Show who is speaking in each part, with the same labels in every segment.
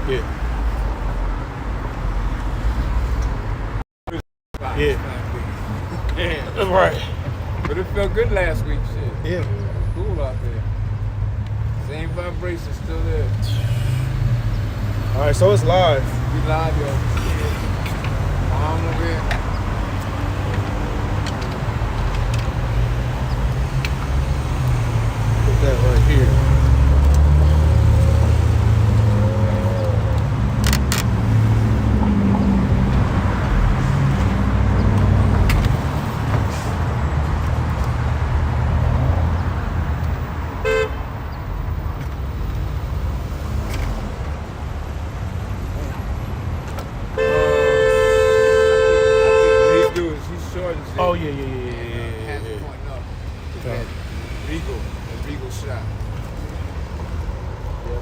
Speaker 1: Yeah. Yeah.
Speaker 2: Yeah.
Speaker 1: Right.
Speaker 2: But it felt good last week, shit.
Speaker 1: Yeah.
Speaker 2: Cool out there. Same vibration still there.
Speaker 1: All right, so it's live.
Speaker 2: We live, yo. On over here.
Speaker 1: Put that right here. Oh yeah.
Speaker 2: Hands pointing up. Regal shot.
Speaker 1: Yeah,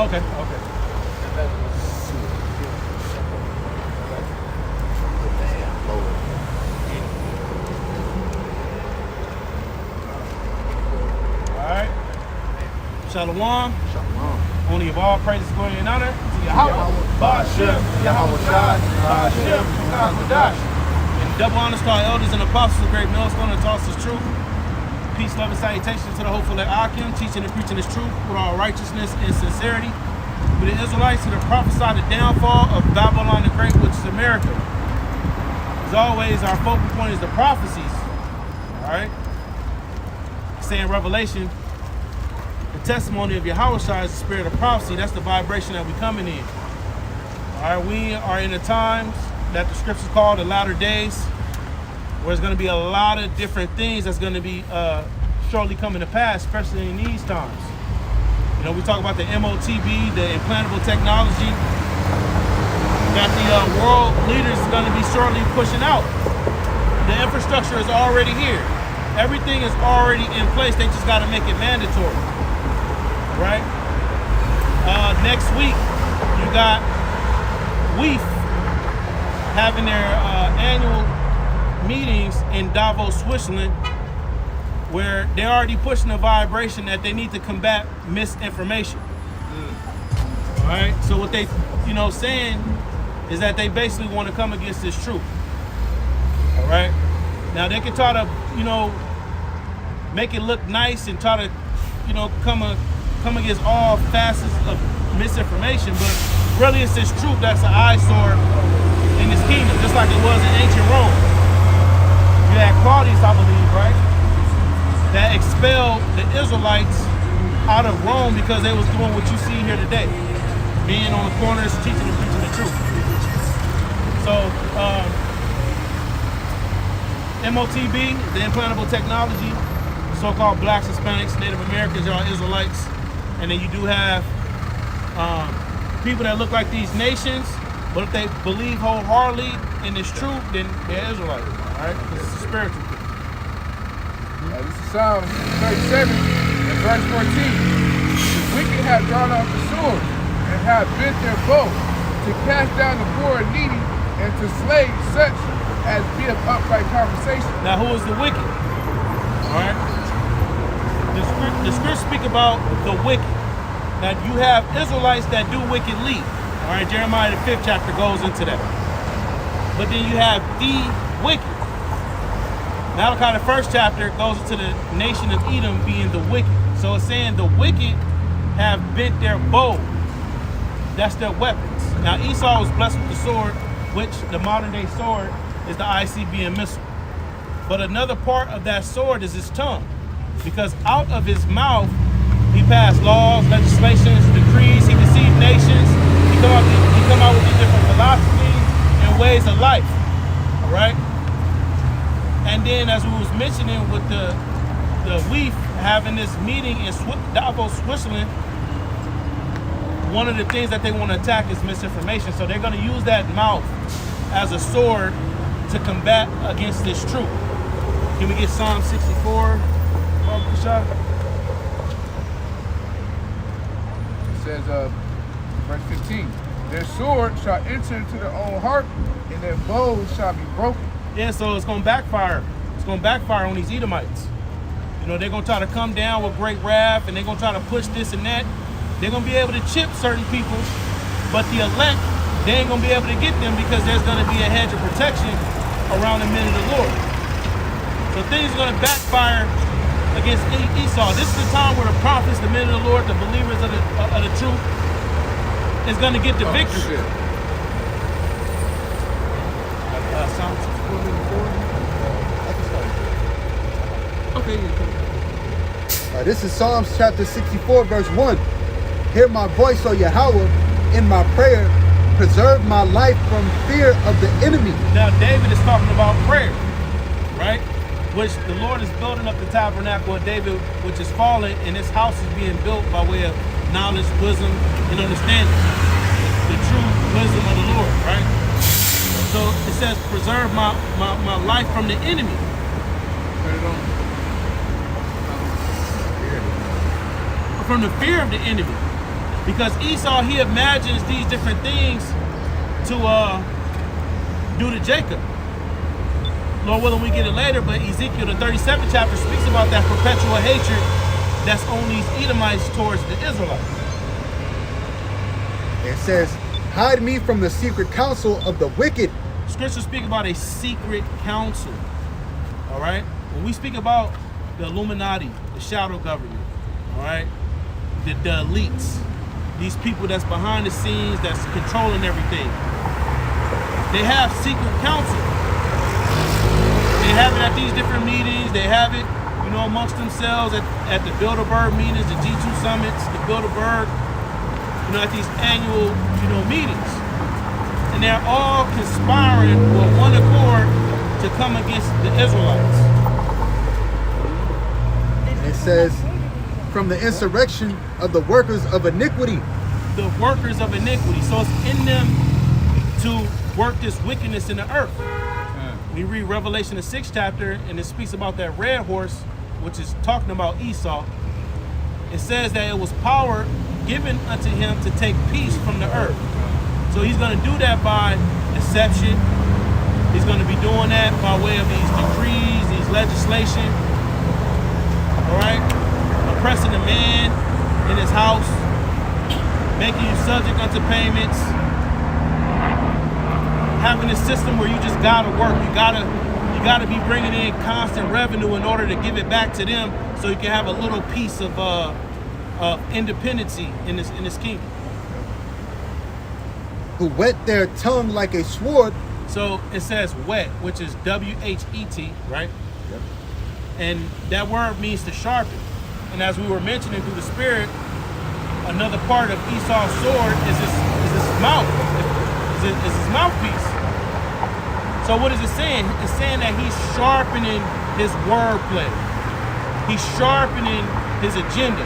Speaker 1: okay. Okay. Alright. Shalom. Only of all praises, glory, and honor to Yahweh. Ba'ashem, Yahweh Shai, Ba'ashem, Yahweh. And double honors to our elders and apostles of Great Millstone and taught us truth. Peace, love, and salutations to the hopeful at Akim, teaching and preaching this truth with all righteousness and sincerity. For the Israelites who have prophesied the downfall of Babylon the Great, which is America. As always, our focal point is the prophecies. Alright? Saying Revelation, the testimony of Yahweh Shai is the spirit of prophecy. That's the vibration that we're coming in. Alright, we are in the times that the scriptures call the latter days, where there's going to be a lot of different things that's going to be shortly coming to pass, especially in these times. You know, we talk about the MOTB, the implantable technology that the world leaders are going to be shortly pushing out. The infrastructure is already here. Everything is already in place. They just got to make it mandatory, right? Next week, you got WEF having their annual meetings in Davos, Switzerland, where they're already pushing a vibration that they need to combat misinformation. All right. So what they, saying is that they basically want to come against this truth. All right. Now they can try to, make it look nice and try to, come against all facets of misinformation, but really it's this truth that's an eyesore in this kingdom, just like it was in ancient Rome. You had Claudius, I believe, right? That expelled the Israelites out of Rome because they was doing what you see here today, being on the corners, teaching and preaching the truth. So, MOTB, the implantable technology, so-called blacks, Hispanics, Native Americans, y'all Israelites, and then you do have people that look like these nations, but if they believe wholeheartedly in this truth, then they're Israelites, all right? Because it's a spiritual thing.
Speaker 2: This is Psalm 37 and verse 14. The wicked have drawn out the sword and have bent their bow to cast down the poor and needy and to slay such as be of upright conversation.
Speaker 1: Now, who is the wicked? All right. The scriptures speak about the wicked. Now, you have Israelites that do wickedly. All right. Jeremiah the 5th chapter goes into that. But then you have the wicked. Malachi the 1st chapter goes into the nation of Edom being the wicked. So it's saying the wicked have bent their bow. That's their weapons. Now Esau was blessed with the sword, which the modern day sword is the ICBM missile. But another part of that sword is his tongue. Because out of his mouth, he passed laws, legislations, decrees, he deceived nations, he come out with these different philosophies and ways of life. All right? And then, as we was mentioning with the WEF having this meeting in Davos, Switzerland, one of the things that they want to attack is misinformation. So they're going to use that mouth as a sword to combat against this truth. Can we get Psalm 64?
Speaker 2: It says, verse 15, their sword shall enter into their own heart, and their bows shall be broken.
Speaker 1: Yeah, so it's going to backfire. It's going to backfire on these Edomites. You know, they're going to try to come down with great wrath, and they're going to try to push this and that. They're going to be able to chip certain people, but the elect, they ain't going to be able to get them because there's going to be a hedge of protection around the men of the Lord. So things are going to backfire against Esau. This is the time where the prophets, the men of the Lord, the believers of the truth, is going to get the victory.
Speaker 2: Shit.
Speaker 1: Psalm 64. Okay.
Speaker 3: This is Psalms chapter 64, verse 1. Hear my voice, O Yahweh, in my prayer. Preserve my life from fear of the enemy.
Speaker 1: Now David is talking about prayer, right? Which the Lord is building up the tabernacle of David, which is fallen, and his house is being built by way of knowledge, wisdom, and understanding. The true wisdom of the Lord, right? So it says, preserve my life from the enemy.
Speaker 2: Put it on.
Speaker 1: From the fear of the enemy. Because Esau, he imagines these different things to do to Jacob. Lord willing, we get it later, but Ezekiel, the 37th chapter, speaks about that perpetual hatred that's on these Edomites towards the Israelites.
Speaker 3: It says, hide me from the secret counsel of the wicked.
Speaker 1: Scriptures speak about a secret council. All right? When we speak about the Illuminati, the shadow government, all right? The elites, these people that's behind the scenes, that's controlling everything. They have secret counsel. They have it at these different meetings. They have it, you know, amongst themselves at the Bilderberg meetings, the G2 summits, the Bilderberg, you know, at these annual, you know, meetings. And they're all conspiring with one accord to come against the Israelites.
Speaker 3: It says, from the insurrection of the workers of iniquity.
Speaker 1: The workers of iniquity. So it's in them to work this wickedness in the earth. We read Revelation, the 6th chapter, and it speaks about that red horse, which is talking about Esau. It says that it was power given unto him to take peace from the earth. So he's going to do that by deception. He's going to be doing that by way of these decrees, these legislation. All right? Oppressing a man in his house, making you subject unto payments, having a system where you just gotta work. You gotta be bringing in constant revenue in order to give it back to them, so you can have a little piece of independency in this kingdom.
Speaker 3: Who whet their tongue like a sword.
Speaker 1: So it says whet, which is W-H-E-T, right?
Speaker 3: Yep.
Speaker 1: And that word means to sharpen. And as we were mentioning through the Spirit, another part of Esau's sword is his mouth. Is his mouthpiece. So what is it saying? It's saying that he's sharpening his wordplay. He's sharpening his agenda.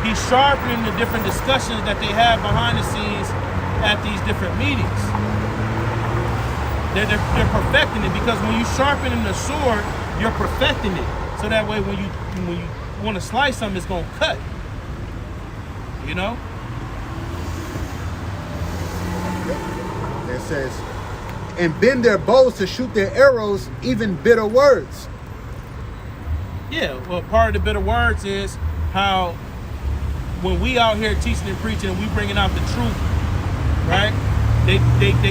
Speaker 1: He's sharpening the different discussions that they have behind the scenes at these different meetings. They're perfecting it, because when you sharpen the sword, you're perfecting it. So that way when you want to slice something, it's going to cut. You know?
Speaker 3: It says, and bend their bows to shoot their arrows, even bitter words.
Speaker 1: Yeah, well, part of the bitter words is how when we out here teaching and preaching and we bringing out the truth, right? They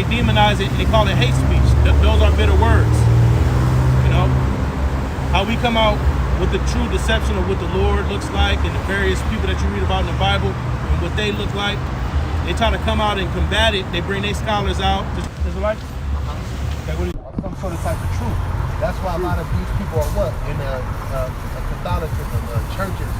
Speaker 1: demonize it and they call it hate speech. Those are bitter words. You know? How we come out with the true deception of what the Lord looks like and the various people that you read about in the Bible and what they look like. They try to come out and combat it. They bring their scholars out. Israelites? Okay, what do you...
Speaker 4: Some sort of type of truth. That's why a lot of these people are what? In Catholicism, churches,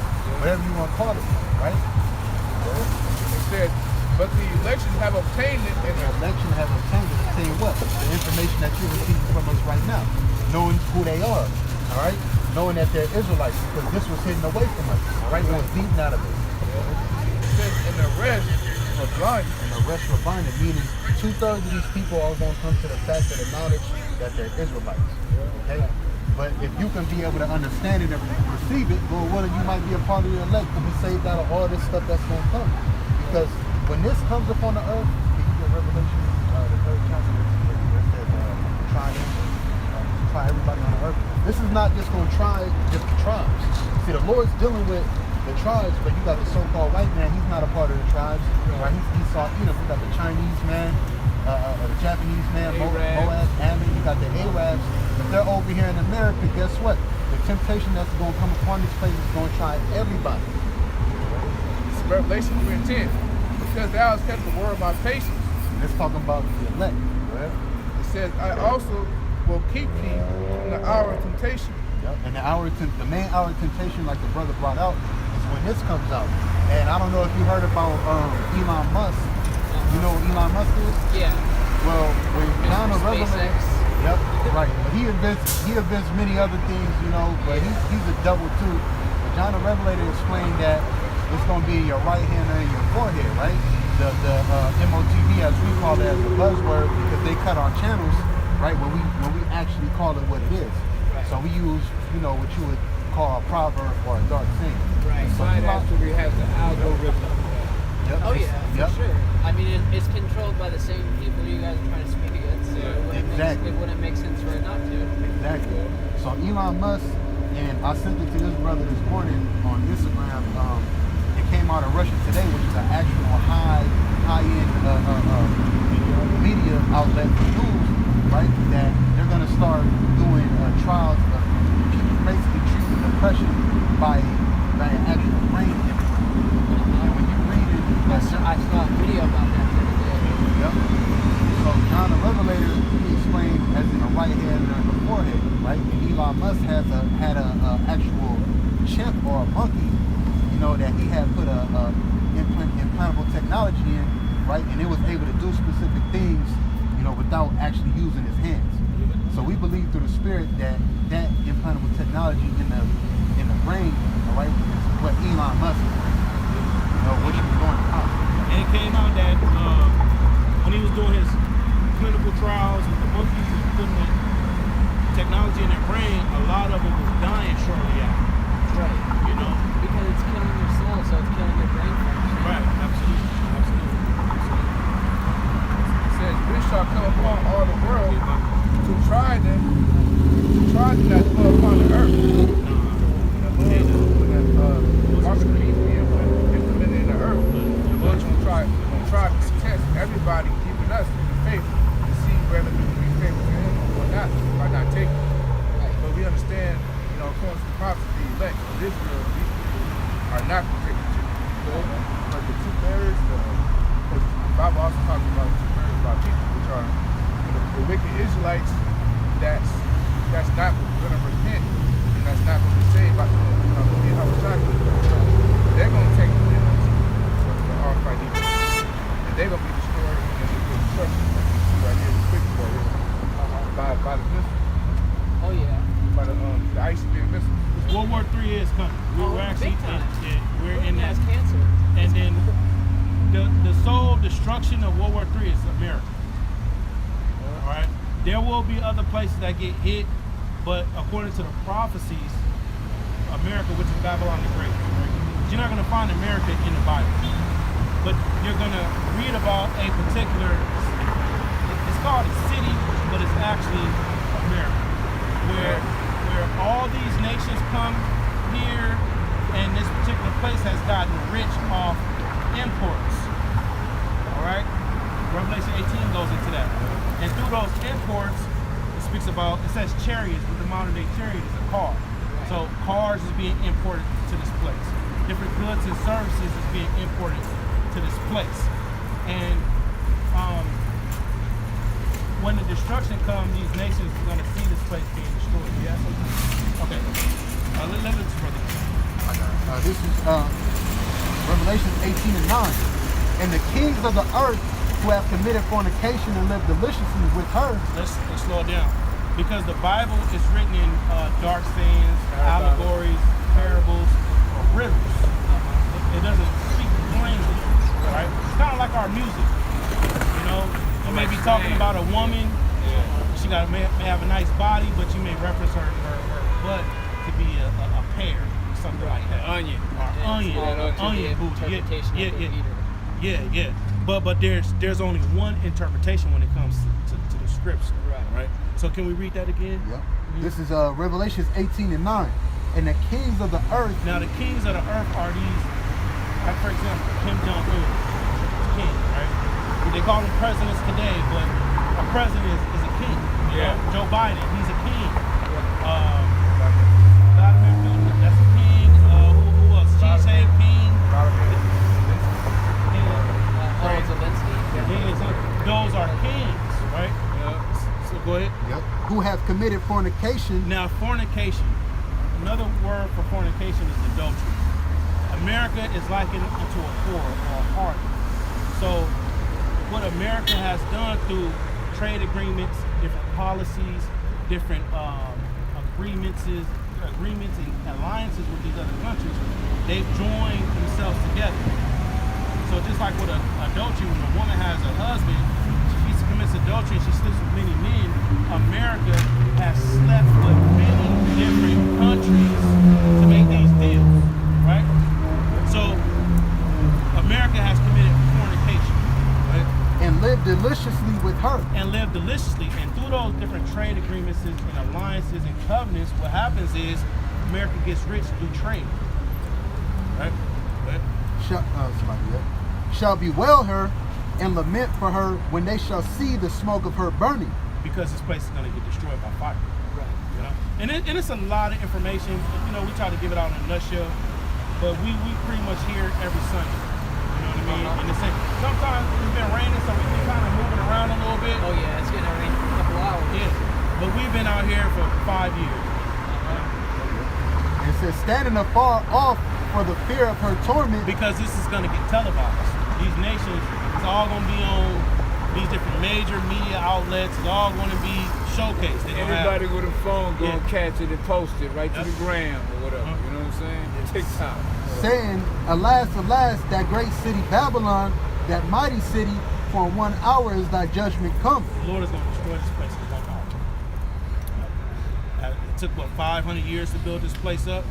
Speaker 4: whatever you want to call it, right?
Speaker 2: It said, but the election have obtained it.
Speaker 4: And the election have obtained it. Saying what? The information that you're receiving from us right now. Knowing who they are, all right? Knowing that they're Israelites, because this was hidden away from us, all right? It was beaten out of us.
Speaker 2: It says, and the rest blind.
Speaker 3: And the rest were blinded, meaning 2/3 of these people are going to come to the fact of the knowledge that they're Israelites. Okay? But if you can be able to understand it and receive it, well, what you might be a part of the elect to be saved out of all this stuff that's going to come. Because when this comes upon the earth, can you get Revelation, the 3rd chapter, where it says, try everybody on the earth. This is not just going to try just the tribes. See, the Lord's dealing with the tribes, but you got the so-called white man. He's not a part of the tribes. Right? He saw, you got the Chinese man, the Japanese man, Moab, Ammon. You got the Arabs. If they're over here in America, guess what? The temptation that's going to come upon this place is going to try everybody.
Speaker 2: It's Revelation 3:10. Because thou hast kept the word of my patience.
Speaker 3: And it's talking about the elect. Right?
Speaker 2: It says, I also will keep thee in the hour of temptation.
Speaker 3: Yep. And the main hour of temptation, like the brother brought out, is when this comes out. And I don't know if you heard about Elon Musk. You know what Elon Musk is?
Speaker 5: Yeah.
Speaker 3: Well, when John the Revelator,
Speaker 5: SpaceX.
Speaker 3: yep, right. But he invents many other things, but he's a double too. But John the Revelator explained that it's going to be in your right hand and your forehead, right? The MOTV, as we call it, as a buzzword, because they cut our channels, right? When we actually call it what it is.
Speaker 5: Right.
Speaker 3: So we use, what you would call a proverb or a dark saying.
Speaker 5: Right.
Speaker 3: So
Speaker 2: Mine actually has the algorithm.
Speaker 3: Yep.
Speaker 5: Oh yeah,
Speaker 3: Yep.
Speaker 5: for sure. I mean, it's controlled by the same people you guys are trying to speak against. So
Speaker 3: Exactly.
Speaker 5: it wouldn't make sense for it not to.
Speaker 3: Exactly. So Elon Musk, and I sent it to this brother this morning on Instagram. It came out of Russia Today, which is an actual high-end media outlet for news, right? That they're going to start doing trials of people basically treating depression by an actual brain image. And when you read it,
Speaker 5: I saw a video about that the other day.
Speaker 3: yep. So John the Revelator, he explained as in the right hand or the forehead, right? And Elon Musk had a actual chip or a monkey, that he had put a implantable technology in, right? And it was able to do specific things, without actually using his hands. So we believe through the spirit that implantable technology in the brain, all right, is what Elon Musk is, what he was going to accomplish.
Speaker 1: And it came out that when he was doing his clinical trials with the monkeys and putting the technology in their brain, a lot of them was dying shortly after.
Speaker 5: Right. Because it's killing your soul, so it's killing your brain function.
Speaker 1: Right, absolutely.
Speaker 2: It says, which shall come upon all the world to try them that dwell upon the earth. When market of beast being implemented in the earth, the Lord will try to test everybody, even us, in the faith, to see whether we can be faithful to him or not, by not taking it.
Speaker 5: Right.
Speaker 2: But we understand, according to the prophecy, the elect of Israel, these people are not protected to. But the 2/3, because the Bible also talks about 2/3 of our people, which are the wicked Israelites, that's not going to repent, and that's not going to be saved by they're going to take the demons of the Almighty, and they're going to be destroyed and be destruction. Like you see right here, the quick boy here, by the missile,
Speaker 5: Oh yeah.
Speaker 2: by the ice beam missile.
Speaker 1: World War III is coming. We're actually
Speaker 5: big time.
Speaker 1: we're in that.
Speaker 5: Has cancer.
Speaker 1: And then the sole destruction of World War III is America. All right. There will be other places that get hit, but according to the prophecies, America, which is Babylon the Great, right? You're not going to find America in the Bible, but you're going to read about a particular. It's called a city, but it's actually America, where all these nations come here, and this particular place has gotten rich off imports. All right, Revelation 18 goes into that, and through those imports, it says chariots, but the modern day chariot is a car. So cars is being imported to this place. Different goods and services is being imported to this place. And when the destruction comes, these nations are going to see this place being destroyed. Yes? Okay. Let me further.
Speaker 3: This is Revelation 18:9. And the kings of the earth who have committed fornication and lived deliciously with her.
Speaker 1: Let's slow it down. Because the Bible is written in dark sayings, allegories, parables, or riddles. It doesn't speak plainly, right? It's kind of like our our music. You know, you may be talking about a woman. She may have a nice body, but you may reference her butt to be a pear, or something like that.
Speaker 2: Onion.
Speaker 1: Or onion booty. Yeah. But there's only one interpretation when it comes to the scripts. Right. So can we read that again?
Speaker 3: Yep. This is Revelations 18:9. And the kings of the earth.
Speaker 1: Now the kings of the earth are these, like for example, Kim Jong-un, king, right? They call them presidents today, but a president is a king.
Speaker 2: Yeah.
Speaker 1: Joe Biden, he's a king. Vladimir Putin, that's a king. Who else? Xi Jinping. Those are kings, right? So go ahead.
Speaker 3: Yep. Who have committed fornication.
Speaker 1: Now fornication. Another word for fornication is adultery. America is likened unto a whore or a harlot. So what America has done through trade agreements, different policies, different agreements and alliances with these other countries, they've joined themselves together. So just like with adultery, when a woman has a husband, she commits adultery and she sleeps with many men, America has slept with many different countries to make these deals, right? So America has committed fornication, right?
Speaker 3: And lived deliciously with her.
Speaker 1: And lived deliciously. And through those different trade agreements and alliances and covenants, what happens is America gets rich through trade, right?
Speaker 3: Shall bewail her and lament for her when they shall see the smoke of her burning.
Speaker 1: Because this place is going to get destroyed by fire.
Speaker 5: Right.
Speaker 1: You know? And it's a lot of information. You know, we try to give it out in a nutshell, but we pretty much hear it every Sunday. You know what I mean? And it's like, sometimes it's been raining, so we've been kind of moving around a little bit.
Speaker 5: Oh yeah, it's getting to rain for a couple hours.
Speaker 1: Yeah. But we've been out here for 5 years.
Speaker 3: It says, standing afar off for the fear of her torment.
Speaker 1: Because this is going to get televised. These nations, it's all going to be on these different major media outlets. It's all going to be showcased.
Speaker 2: Everybody with a phone going to catch it and post it right to the gram or whatever. You know what I'm saying? TikTok.
Speaker 3: Saying, alas, alas, that great city Babylon, that mighty city, for 1 hour is thy judgment come.
Speaker 1: The Lord is going to destroy this place in 1 hour. It took, 500 years to build this place up?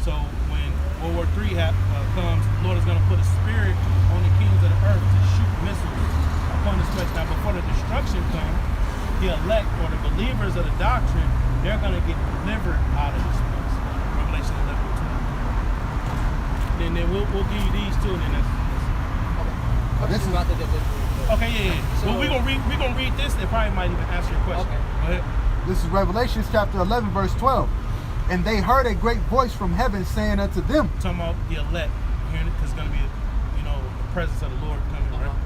Speaker 1: So when World War III comes, the Lord is going to put a spirit on the kings of the earth to shoot missiles upon this place. Now, before the destruction comes, the elect or the believers of the doctrine, they're going to get delivered out of this place. Revelation 11:2. Then we'll give you these two, and then
Speaker 3: This is
Speaker 5: about the delivery.
Speaker 1: okay, yeah. So, well, we're gonna read this. They probably might even answer your question.
Speaker 5: Okay.
Speaker 1: Go ahead.
Speaker 3: This is Revelation chapter 11, verse 12. And they heard a great voice from heaven saying unto them.
Speaker 1: Talking about the elect, hearing it, because it's going to be, the presence of the Lord coming, right?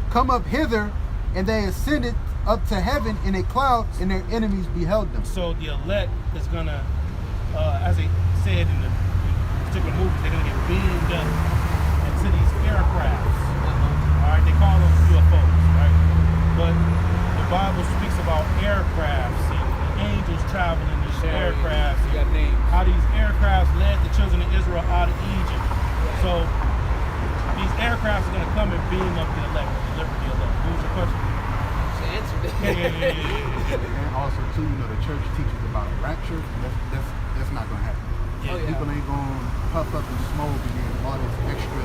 Speaker 3: Come up hither, and they ascended up to heaven in a cloud, and their enemies beheld them.
Speaker 1: So the elect is going to, as they said in the particular movie, they're going to get beamed up into these aircrafts. All right, they call them UFOs, right? But the Bible speaks about aircrafts and angels traveling in these aircrafts. How these aircrafts led the children of Israel out of Egypt. So these aircrafts are going to come and beam up the elect, deliver the elect. What was your question?
Speaker 5: She answered it.
Speaker 1: Yeah.
Speaker 3: And also, too, the church teaches about a rapture. That's not going to happen.
Speaker 1: Yeah.
Speaker 3: People ain't going to puff up and smoke and then all this extra,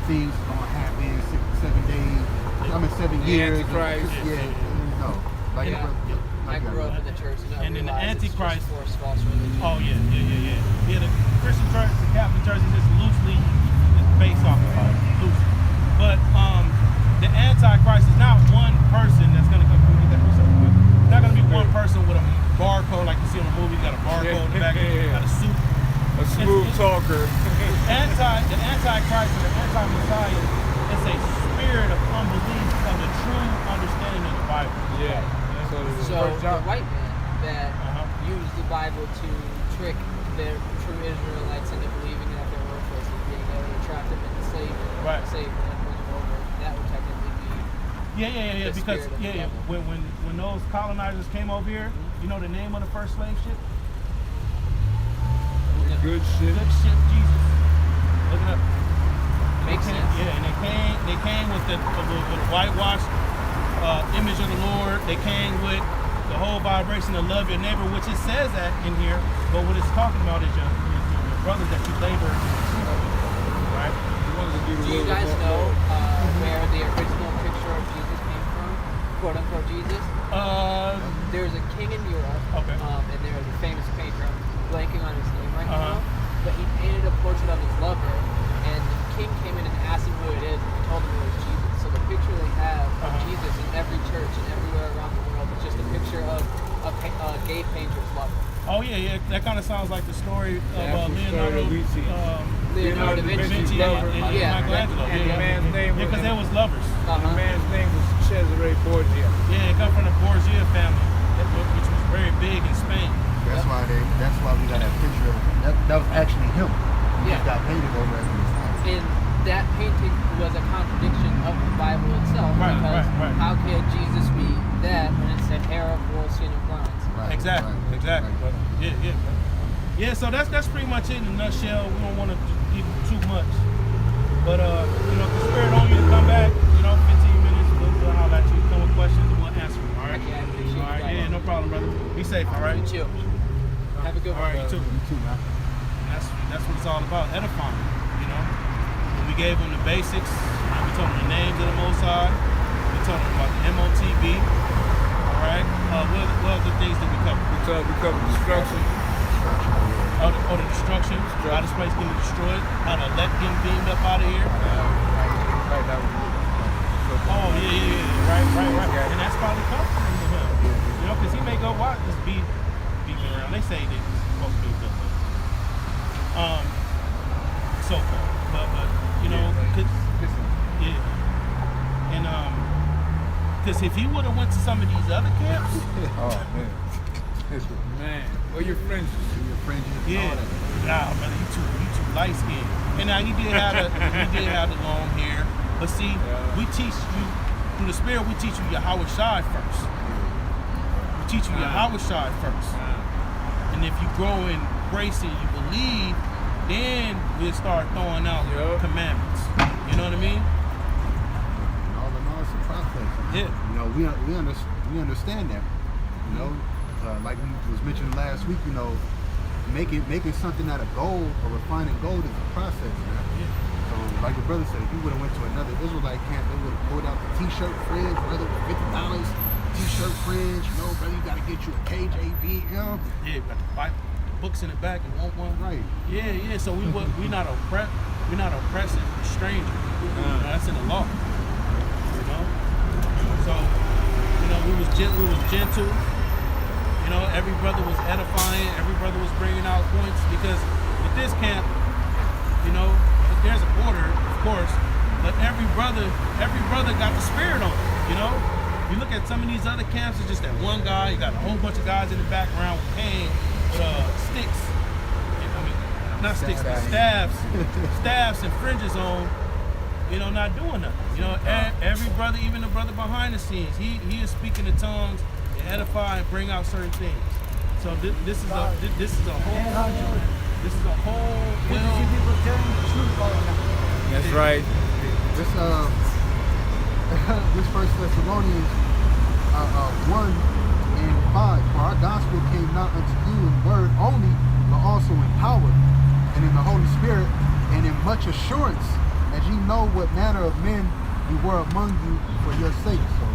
Speaker 3: things going to happen 7 days, 7 years.
Speaker 2: Antichrist.
Speaker 3: No.
Speaker 5: I grew up in the church,
Speaker 1: and then the Antichrist.
Speaker 5: False religion.
Speaker 1: Oh yeah. Yeah, the Christian church, the Catholic church is just loosely based off of it, loosely. But the Antichrist is not one person that's gonna come. It's not gonna be one person with a barcode like you see in the movie. You got a barcode in the back, got a suit.
Speaker 2: A smooth talker.
Speaker 1: The Antichrist and the anti-Messiah is a spirit of unbelief of the true understanding of the Bible.
Speaker 2: Yeah.
Speaker 5: So the white man that
Speaker 1: Uh-huh.
Speaker 5: used the Bible to trick the true Israelites into believing that they're worthless and being able to trap them into slavery,
Speaker 1: Right.
Speaker 5: save them and bring them over, that would technically be
Speaker 1: Yeah.
Speaker 5: the
Speaker 1: Because
Speaker 5: spirit of the devil.
Speaker 1: when those colonizers came over here, you know the name of the first slave ship?
Speaker 2: Good shit.
Speaker 1: Good ship Jesus. Look it up.
Speaker 5: Makes sense.
Speaker 1: Yeah, and they came with the whitewashed image of the Lord. They came with the whole vibration of love your neighbor, which it says that in here. But what it's talking about is your brothers that you labor, right?
Speaker 5: Do you guys know where the original picture of Jesus came from? Quote unquote Jesus? There's a king in Europe,
Speaker 1: Okay.
Speaker 5: and there was a famous painter. I'm blanking on his name right now, but he painted a portrait of his lover, and the king came in and asked him who it is, and he told him it was Jesus. So the picture they have of Jesus in every church and everywhere around the world is just a picture of a gay painter's lover.
Speaker 1: Oh yeah. That kind of sounds like the story of Leonardo
Speaker 5: Leonardo da Vinci,
Speaker 1: yeah, Michelangelo.
Speaker 2: And the man's name was
Speaker 1: because they was lovers.
Speaker 2: the man's name was Cesare Borgia.
Speaker 1: Yeah, it come from the Borgia family, which was very big in Spain.
Speaker 3: That's why we got that picture of him. That was actually him. He
Speaker 5: Yeah.
Speaker 3: just got painted over at his time.
Speaker 5: And that painting was a contradiction of the Bible itself,
Speaker 1: Right,
Speaker 5: because
Speaker 1: right.
Speaker 5: how could Jesus be that when it said hair of wool, skin of bronze?
Speaker 3: Right,
Speaker 1: Exactly.
Speaker 3: right.
Speaker 1: Brother. Yeah. Yeah, so that's pretty much it in a nutshell. We don't want to give too much. But if the spirit on you to come back, 15 minutes, we'll holler at you, come with questions and we'll answer them, all right?
Speaker 5: Yeah, I appreciate
Speaker 1: All right,
Speaker 5: that.
Speaker 1: yeah, no problem, brother. Be safe, all right?
Speaker 5: You too. Have a good
Speaker 1: All
Speaker 5: one.
Speaker 1: right, you too.
Speaker 3: You too, man.
Speaker 1: That's what it's all about, edifying, When we gave them the basics, we told them the names of the Most High, we told them about the MOTB, all right? What other things did we cover?
Speaker 2: We covered destruction.
Speaker 1: Oh, the destruction, how this place getting destroyed, how the elect getting beamed up out of here.
Speaker 2: Right, that was
Speaker 1: Oh, yeah, right. And that's probably coming from him, because he may go watch this beating around. They say they supposed to be good. So far. But yeah. And because if he would have went to some of these other camps,
Speaker 2: oh man, where your friends?
Speaker 3: Your friend,
Speaker 1: yeah, nah, brother, you too light skinned. And now he did have the long hair, but see, we teach you through the spirit. We teach you Yahweh Shai first. We teach you Yahweh Shai first, and if you grow in grace and you believe, then we'll start throwing out commandments. You know what I mean?
Speaker 3: all in all, it's a process.
Speaker 1: Yeah.
Speaker 3: We understand that. Like we was mentioning last week, making something out of gold or refining gold is a process, man.
Speaker 1: Yeah.
Speaker 3: So, like the brother said, if you would have went to another Israelite camp, they would have pulled out the T-shirt fridge, brother, with $50. T-shirt fridge, brother, you gotta get you a KJV,
Speaker 1: Yeah, got the Bible books in the back and want one.
Speaker 3: Right.
Speaker 1: Yeah. So we're not oppressing the stranger. That's in the law. So we was gentle. Every brother was edifying. Every brother was bringing out points, because with this camp, there's an order, of course, but every brother got the spirit on it. You look at some of these other camps, it's just that one guy. You got a whole bunch of guys in the background with cane, with sticks. Not sticks, but staffs and fringes on. Not doing nothing. Every brother, even the brother behind the scenes, he is speaking in tongues, to edify and bring out certain things. So this is a whole
Speaker 2: That's right.
Speaker 3: This this First Thessalonians 1:5. For our gospel came not unto you in word only, but also in power, and in the Holy Spirit, and in much assurance, as ye know what manner of men we were among you for your sake. So,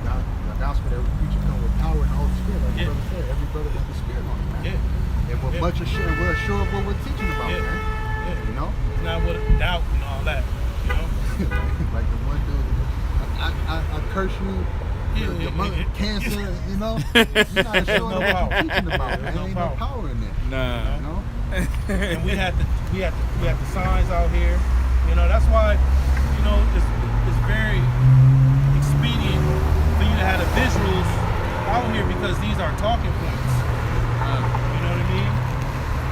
Speaker 3: the gospel that we preach come with power and the Holy Spirit. Like the brother said, every brother has the Spirit on him, man.
Speaker 1: Yeah.
Speaker 3: And with much assurance, we're assured of what we're teaching about, man.
Speaker 1: It's not with doubt and all that.
Speaker 3: Like the one dude, I curse you. Your cancer, you're not sure what you're teaching about, man. Ain't no power in that.
Speaker 2: Nah.
Speaker 1: And we had the signs out here. That's why, it's very expedient for you to have the visuals out here, because these are talking points. You know what I mean?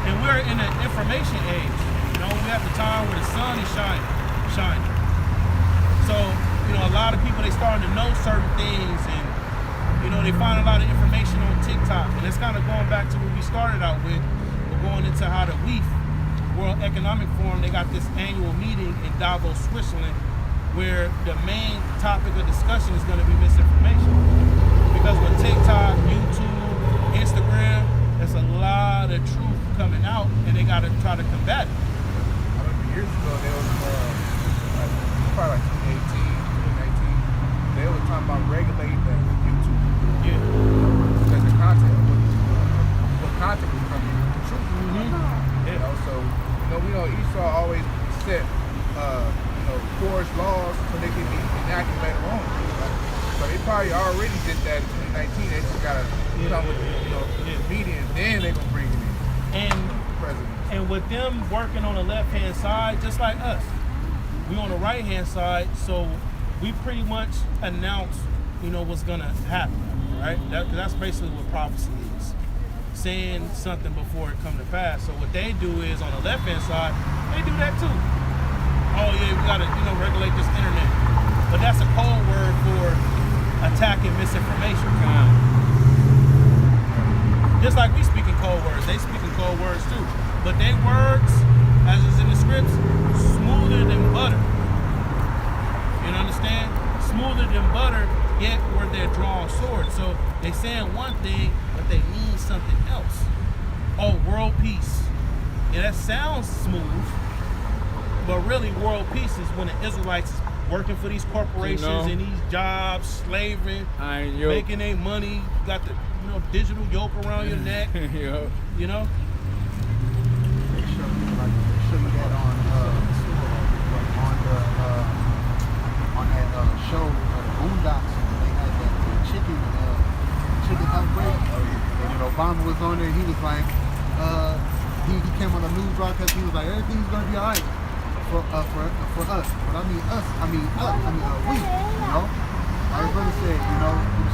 Speaker 1: And we're in an information age. We have the time where the sun is shining. So, a lot of people, they starting to know certain things, and they find a lot of information on TikTok, and it's kind of going back to what we started out with. We're going into how to weave World Economic Forum, they got this annual meeting in Davos, Switzerland, where the main topic of discussion is going to be misinformation. Because with TikTok, YouTube, Instagram, there's a lot of truth coming out, and they got to try to combat it.
Speaker 2: I remember years ago, they was probably like 2018, 2019. They were talking about regulating the YouTube.
Speaker 1: Yeah.
Speaker 2: Because the content, what content was coming from the truth.
Speaker 1: Yeah.
Speaker 2: You know, so we know Esau always set forged laws so they can be enacted later on. So they probably already did that in 2019. They just gotta come with the media, and then they gonna bring it in.
Speaker 1: And
Speaker 2: President.
Speaker 1: And with them working on the left-hand side, just like us, we on the right-hand side, so we pretty much announce, what's gonna happen, right? That's basically what prophecy is, saying something before it come to pass. So what they do is, on the left-hand side, they do that too. Oh yeah, we gotta, regulate this internet. But that's a code word for attacking misinformation. Just like we speak in code words, they speak in code words too. But they words, as is in the scripts, smoother than butter. You understand? Smoother than butter, yet where they're drawing swords. So they saying one thing, but they mean something else. Oh, world peace. Yeah, that sounds smooth, but really world peace is when the Israelites is working for these corporations and these jobs, slaving, making their money, got the digital yoke around your neck.
Speaker 3: They show you that on that show, the Boondocks. They had that chicken outbreak. And Obama was on there. He was like, he came on the news broadcast. He was like, everything's gonna be alright for us. But I mean us. I mean we. Our brother said, in the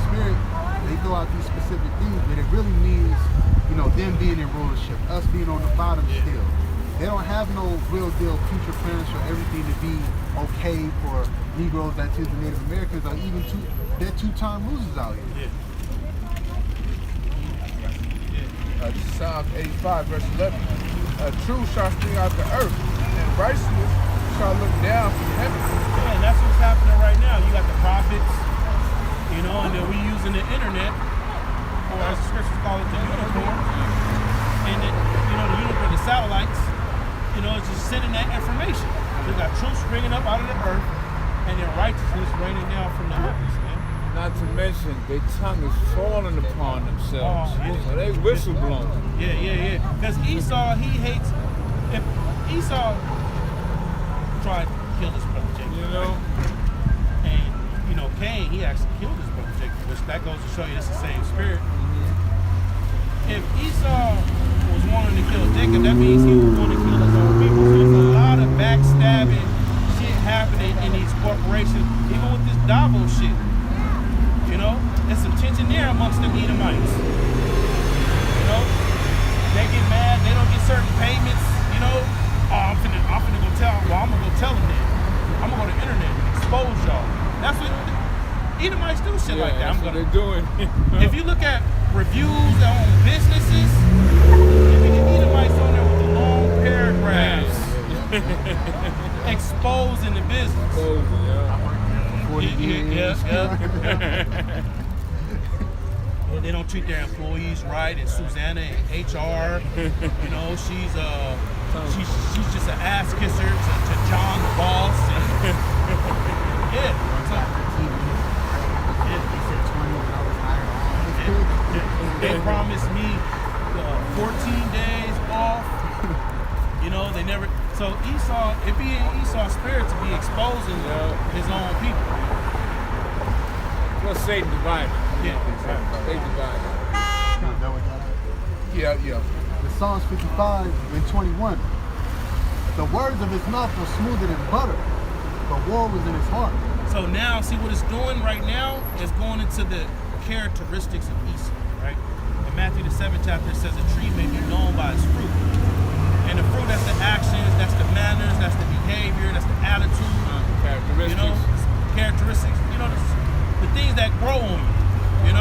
Speaker 3: spirit, they throw out these specific things, but it really means, them being in rulership, us being on the bottom still. They don't have no real deal future plans for everything to be okay for Negroes, that is the Native Americans, or even they're two-time losers out here.
Speaker 2: This is Psalms 85, verse 11. Truth shall spring out the earth, and righteousness shall look down from heaven.
Speaker 1: Yeah, and that's what's happening right now. You got the prophets, and then we using the internet, or as the scriptures call it, the unicorn. And then, the unicorn, the satellites, it's just sending that information. You got truth springing up out of the earth, and then righteousness raining down from the heavens, man.
Speaker 6: Not to mention, their tongue is falling upon themselves. So they whistle blowing.
Speaker 1: Yeah. Because Esau, he hates. If Esau tried to kill his brother Jacob, and Cain, he actually killed his brother Jacob, which that goes to show you it's the same spirit. If Esau was wanting to kill Jacob, that means he was going to kill his own people. So there's a lot of backstabbing shit happening in these corporations, even with this Davos shit. There's some tension there amongst the Edomites. They get mad, they don't get certain payments, Oh, I'm finna go tell them. Well, I'm gonna go tell them then. I'm gonna go to the internet and expose y'all. That's what Edomites do shit like that.
Speaker 6: That's what they're doing.
Speaker 1: If you look at reviews on businesses, you get Edomites on there with the long paragraphs exposing the business. Yeah. They don't treat their employees right, and Susanna in HR, she's just an ass kisser to John the boss. And, they promised me 14 days off. They never. So Esau, it be in Esau's spirit to be exposing his own people.
Speaker 6: Well, Satan divided.
Speaker 1: Yeah,
Speaker 6: They divided.
Speaker 2: Yeah.
Speaker 3: The Psalms 55 and 21. The words of his mouth were smoother than butter, but war was in his heart.
Speaker 1: So now, see what it's doing right now is going into the characteristics of Esau, right? In Matthew the 7th chapter, it says a tree may be known by its fruit. And the fruit, that's the actions, that's the manners, that's the behavior, that's the attitude.
Speaker 6: Characteristics.
Speaker 1: Characteristics, the things that grow on you,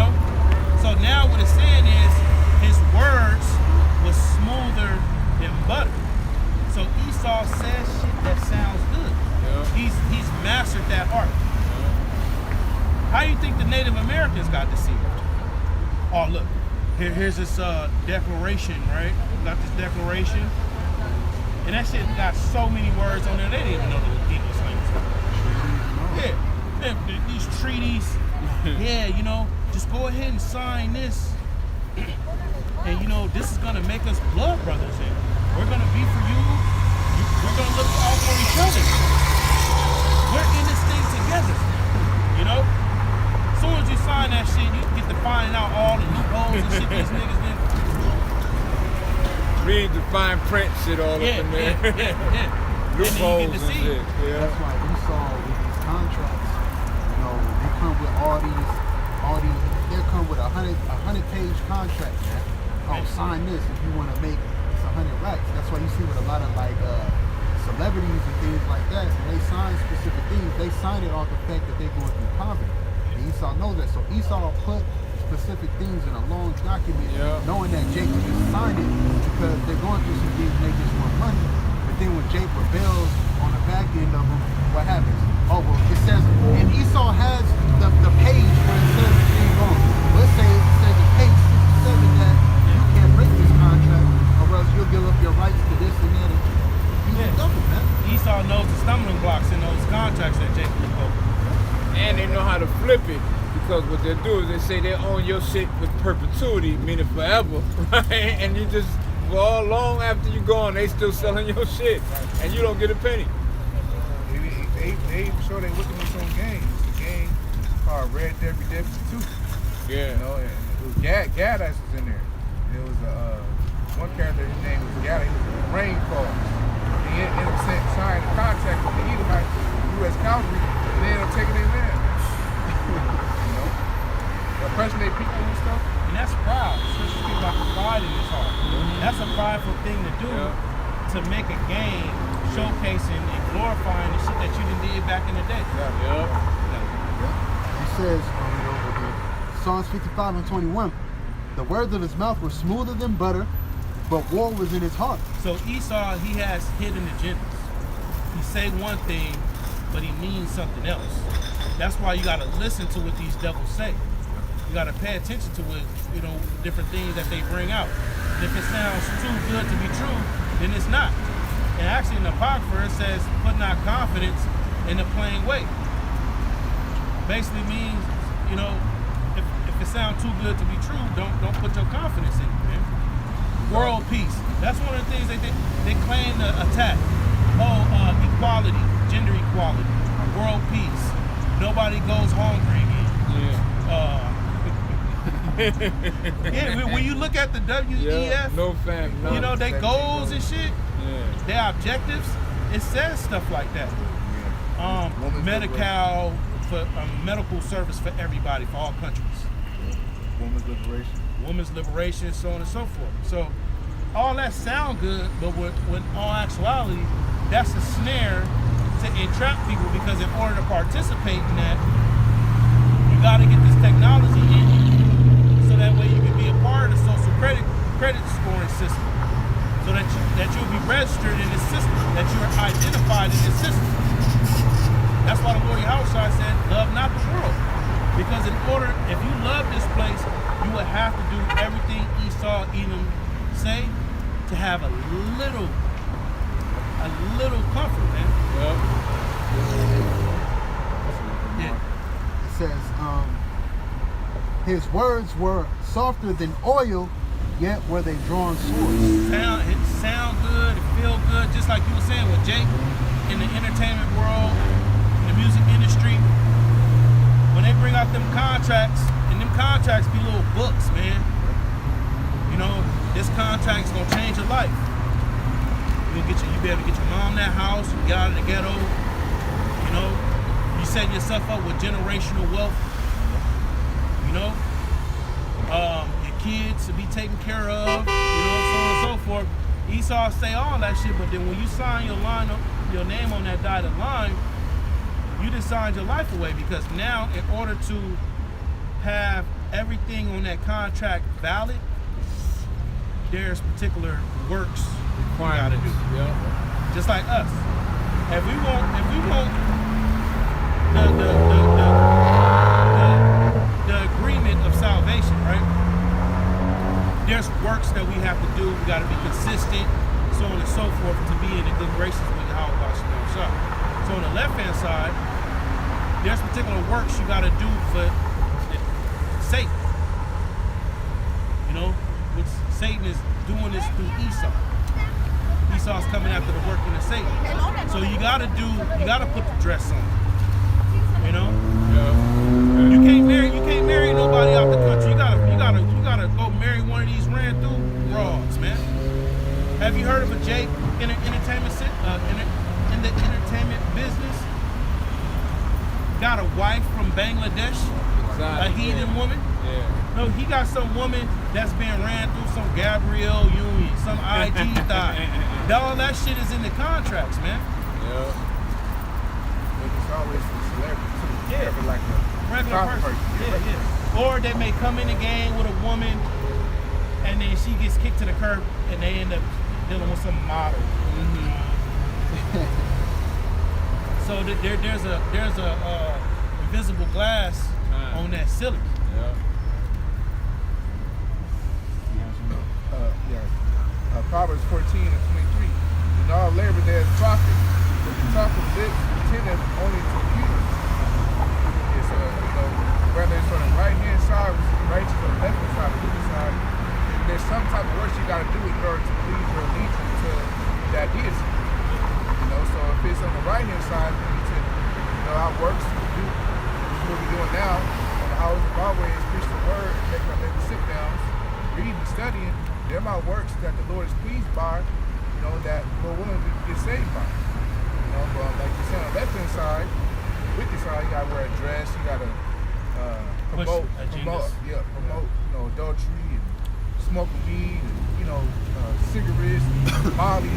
Speaker 1: So now what it's saying is his words was smoother than butter. So Esau says shit that sounds good.
Speaker 6: Yeah.
Speaker 1: He's mastered that art. How do you think the Native Americans got deceived? Oh, look, here's this declaration, right? Got this declaration, and that shit got so many words on there. They didn't even know the English language. Yeah, and these treaties. Yeah, you know, just go ahead and sign this, and you know, this is gonna make us blood brothers. And we're gonna be for you. We're gonna look out for each other. We're in this thing together. You know. As soon as you sign that shit, you get to finding out all the loopholes and shit these niggas did.
Speaker 6: Read the fine print shit all up in there.
Speaker 1: Yeah.
Speaker 6: Loopholes
Speaker 1: And then you get to
Speaker 6: and
Speaker 1: see.
Speaker 6: shit. Yeah.
Speaker 3: That's why Esau with these contracts, you know, they come with all these, they come with a 100-page contract, man. Oh, sign this if you want to make this 100 racks. That's why you see with a lot of like celebrities and things like that, when they sign specific things, they sign it off the fact that they're going through poverty. And Esau knows that. So Esau put specific things in a long document, knowing that Jacob just signed it because they're going through some things to make this more money. But then when Jacob rebels on the back end of them, what happens? Oh, well, it says, and Esau has the page where it says the thing on. Let's say it says in page 67 that you can't break this contract or else you'll give up your rights to this and that. He's a double, man.
Speaker 1: Esau knows the stumbling blocks in those contracts that Jacob wrote.
Speaker 6: And they know how to flip it, because what they do is they say they own your shit with perpetuity, meaning forever, right? And you just, well, long after you gone, they still selling your shit, and you don't get a penny.
Speaker 2: They even show they looking at some games. The game called Red Dead Redemption 2.
Speaker 6: Yeah.
Speaker 2: You know, and it was Gadass was in there. There was one character, his name was Gadass. He was a rain call. He ended up signing a contract with the Edomites, the U.S. Cavalry, and they ended up taking their land. You know, oppressing their people and stuff.
Speaker 1: And that's proud. Especially people got pride in his heart. That's a prideful thing to do, to make a game showcasing and glorifying the shit that you done did back in the day.
Speaker 3: He says, Psalms 55 and 21, the words of his mouth were smoother than butter, but war was in his heart.
Speaker 1: So Esau, he has hidden agendas. He say one thing, but he means something else. That's why you gotta listen to what these devils say. You gotta pay attention to what, you know, different things that they bring out. And if it sounds too good to be true, then it's not. And actually in the Apocrypha it says, put not confidence in the plain way. Basically means, you know, if it sounds too good to be true, don't put your confidence in it, man. World peace. That's one of the things they claim to attack. Oh, equality, gender equality, world peace. Nobody goes hungry again. Yeah, when you look at the WEF,
Speaker 6: no fam, no.
Speaker 1: you know, their goals and shit, their objectives, it says stuff like that. Medi-Cal, for medical service for everybody, for all countries.
Speaker 3: Women's liberation.
Speaker 1: Women's liberation, so on and so forth. So all that sound good, but when all actuality, that's a snare to entrap people, because in order to participate in that, you got to get this technology in you, so that way you can be a part of the social credit scoring system, so that you'll be registered in this system, that you're identified in this system. That's why the Lord Yahushua said, love not the world. Because in order, if you love this place, you would have to do everything Esau Edom say to have a little comfort, man. Yeah.
Speaker 3: It says, his words were softer than oil, yet were they drawn swords.
Speaker 1: It sound good, it feel good, just like you were saying with Jake in the entertainment world, in the music industry. When they bring out them contracts, and them contracts be little books, man. You know, this contract's gonna change your life. You be able to get your mom that house, you get out of the ghetto, you know, you set yourself up with generational wealth, you know, your kids to be taken care of, you know, so on and so forth. Esau say all that shit, but then when you sign your name on that dotted line, you just signed your life away, because now in order to have everything on that contract valid, there's particular works you gotta do. just like us. If we want the agreement of salvation, right? There's works that we have to do. We got to be consistent, so on and so forth, to be in the good graces with Yahweh Shah. So on the left-hand side, there's particular works you got to do for Satan. You know, which Satan is doing this through Esau. Esau's coming after the working of Satan. So you gotta put the dress on. You know? Yeah. You can't marry nobody out the country. You gotta go marry one of these ran through broads, man. Have you heard of a Jake in the entertainment business? Got a wife from Bangladesh, a heathen woman.
Speaker 6: Yeah.
Speaker 1: No, he got some woman that's been ran through, some Gabrielle Union, some IG thought. All that shit is in the contracts, man.
Speaker 6: Yeah.
Speaker 2: But it's always the celebrity too.
Speaker 1: Yeah.
Speaker 2: Never like a
Speaker 1: Regular person. Yeah. Or they may come in the game with a woman and then she gets kicked to the curb and they end up dealing with some model. So there's a invisible glass on that ceiling.
Speaker 6: Yeah.
Speaker 2: Proverbs 14:23. In all labor there is profit, but the talk of lips tendeth only to evil. It's whether it's on the right hand side, righteous, or the left hand side, the wicked side, there's some type of work you got to do in order to please your allegiance to that deity. So if it's on the right hand side, we need to our works to do what we're doing now on the house of always preach the word, making our living sit downs, reading and studying. They're my works that the Lord is pleased by, that we're willing to get saved by. But like you said, on the left-hand side, the wicked side, you gotta wear a dress, you gotta promote adultery and smoking weed and, cigarettes, Molly,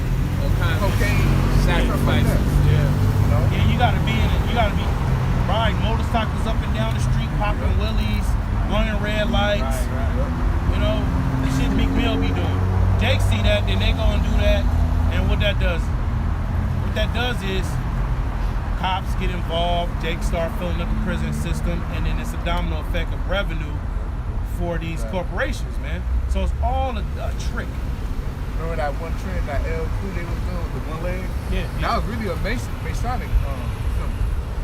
Speaker 2: cocaine,
Speaker 6: sacrifices.
Speaker 1: Yeah, you gotta be riding motorcycles up and down the street, popping willies, running red lights. Right. The shit Meek Mill be doing. Jake see that, then they go and do that, and what that does is cops get involved, Jake start filling up the prison system, and then it's a domino effect of revenue for these corporations, man. So it's all a trick.
Speaker 2: Remember that one trend that L Cool J was doing with the one leg? Yeah. That was really a Masonic symbol.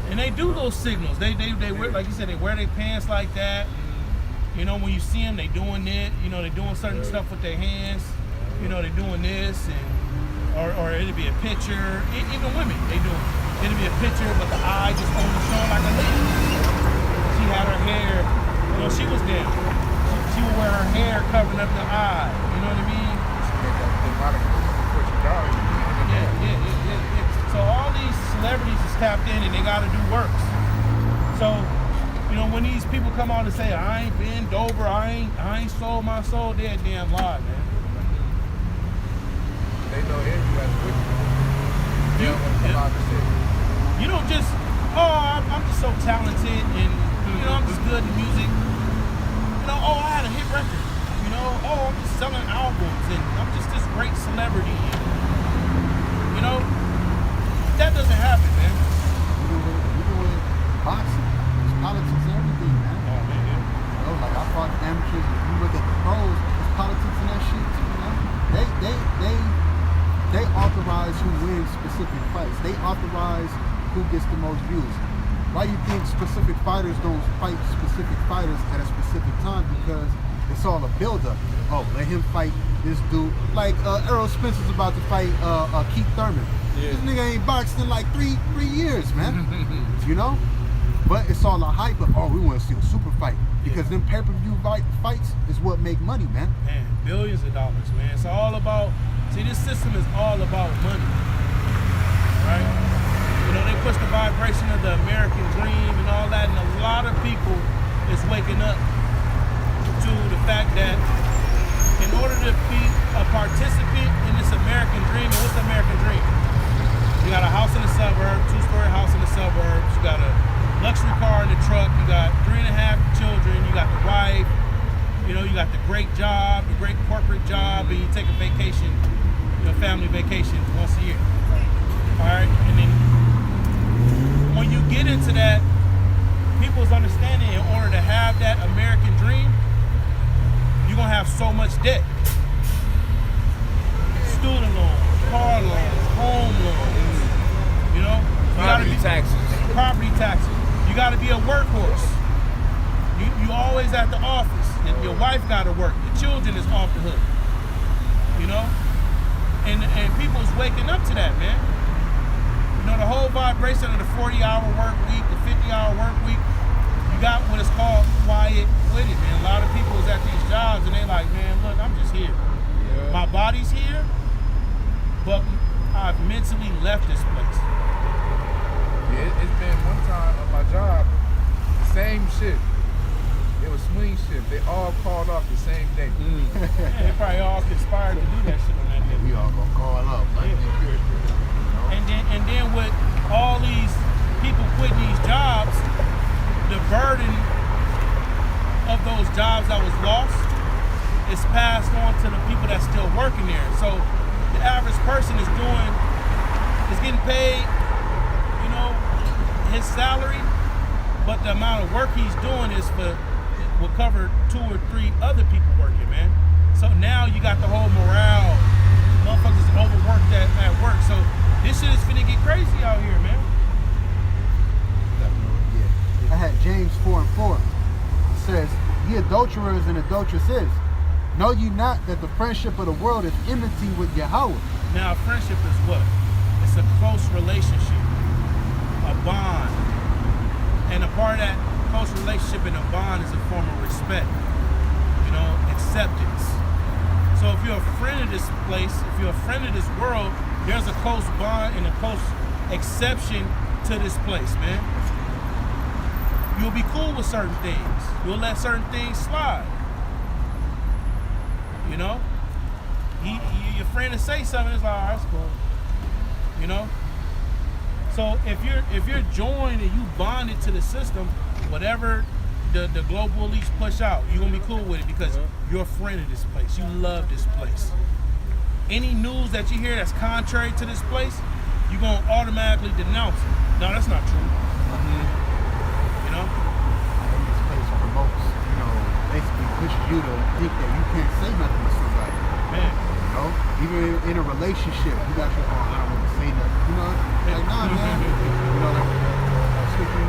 Speaker 1: And they do those signals. They wear, like you said, they wear their pants like that. When you see them, they doing it. They doing certain stuff with their hands. They doing this, and or it'll be a picture. Even women, they do it. It'll be a picture, but the eye just only showing like a lady. She had her hair. She was down. She would wear her hair covering up the eye. You know what I mean? Yeah. So all these celebrities is tapped in, and they got to do works. So. When these people come out and say, I ain't been Dover, I ain't sold my soul, they're a damn lie, man.
Speaker 2: They know everybody's wicked.
Speaker 1: You don't just, I'm just so talented and, I'm just good in music. I had a hit record. I'm just selling albums and I'm just this great celebrity. That doesn't happen, man.
Speaker 3: Even with boxing. Politics and everything, man.
Speaker 1: Oh, man.
Speaker 3: Like I fought amateurs. If you look at the pros, there's politics in that shit too, man. They authorize who wins specific fights. They authorize who gets the most views. Why you think specific fighters don't fight specific fighters at a specific time? Because it's all a build-up. Oh, let him fight this dude. Like Errol Spencer's about to fight Keith Thurman. Yeah. This nigga ain't boxed in like three years, man. But it's all a hype of, we want to see a super fight. Because them pay-per-view fights is what make money, man.
Speaker 1: Man, billions of dollars, man. It's all about, this system is all about money, right? They push the vibration of the American dream and all that, and a lot of people is waking up to the fact that in order to be a participant in this American dream, what's the American dream? You got a house in the suburbs, 2-story house in the suburbs, you got a luxury car in the truck, you got 3.5 children, you got the wife, you got the great job, the great corporate job, and you take a vacation, family vacation once a year. Alright? And then when you get into that, people's understanding in order to have that American dream, you're gonna have so much debt. Student loans, car loans, home loans, you know? You gotta
Speaker 6: Property
Speaker 1: be-
Speaker 6: taxes.
Speaker 1: Property taxes. You gotta be a workhorse. You always at the office. Your wife gotta work. Your children is off the hook. You know? And people's waking up to that, man. You know, the whole vibration of the 40-hour work week, the 50-hour work week, you got what is called quiet quitting, man. A lot of people is at these jobs and they like, man, look, I'm just here.
Speaker 2: Yeah.
Speaker 1: My body's here, but I've mentally left this place.
Speaker 2: Yeah, it's been one time on my job, same shift. It was swing shift. They all called off the same day.
Speaker 1: Yeah, they probably all conspired to do that shit on that day.
Speaker 3: We all gonna call up. Like,
Speaker 1: And then with all these people quitting these jobs, the burden of those jobs that was lost is passed on to the people that's still working there. So the average person is getting paid, you know, his salary, but the amount of work he's doing will cover 2 or 3 other people working, man. So now you got the whole morale. Motherfuckers is overworked at work. So this shit is finna get crazy out here, man.
Speaker 3: I had James 4:4. It says, "Ye adulterers and adulteresses, know ye not that the friendship of the world is enmity with Yahweh?"
Speaker 1: Now, friendship is what? It's a close relationship, a bond. And a part of that close relationship and a bond is a form of respect, you know, acceptance. So if you're a friend of this place, if you're a friend of this world, there's a close bond and a close exception to this place, man. You'll be cool with certain things. You'll let certain things slide. You know? Your friend will say something, it's like, all right, that's cool. You know? So if you're joined and you bonded to the system, whatever the global elites push out, you're gonna be cool with it because you're a friend of this place. You love this place. Any news that you hear that's contrary to this place, you're gonna automatically denounce it. No, that's not true. You know?
Speaker 3: And this place promotes, you know, basically pushes you to think that you can't say nothing to somebody.
Speaker 1: Man.
Speaker 3: You know, even in a relationship, you got your, I don't want to say nothing. You know, like, nah, man. You know, like I was speaking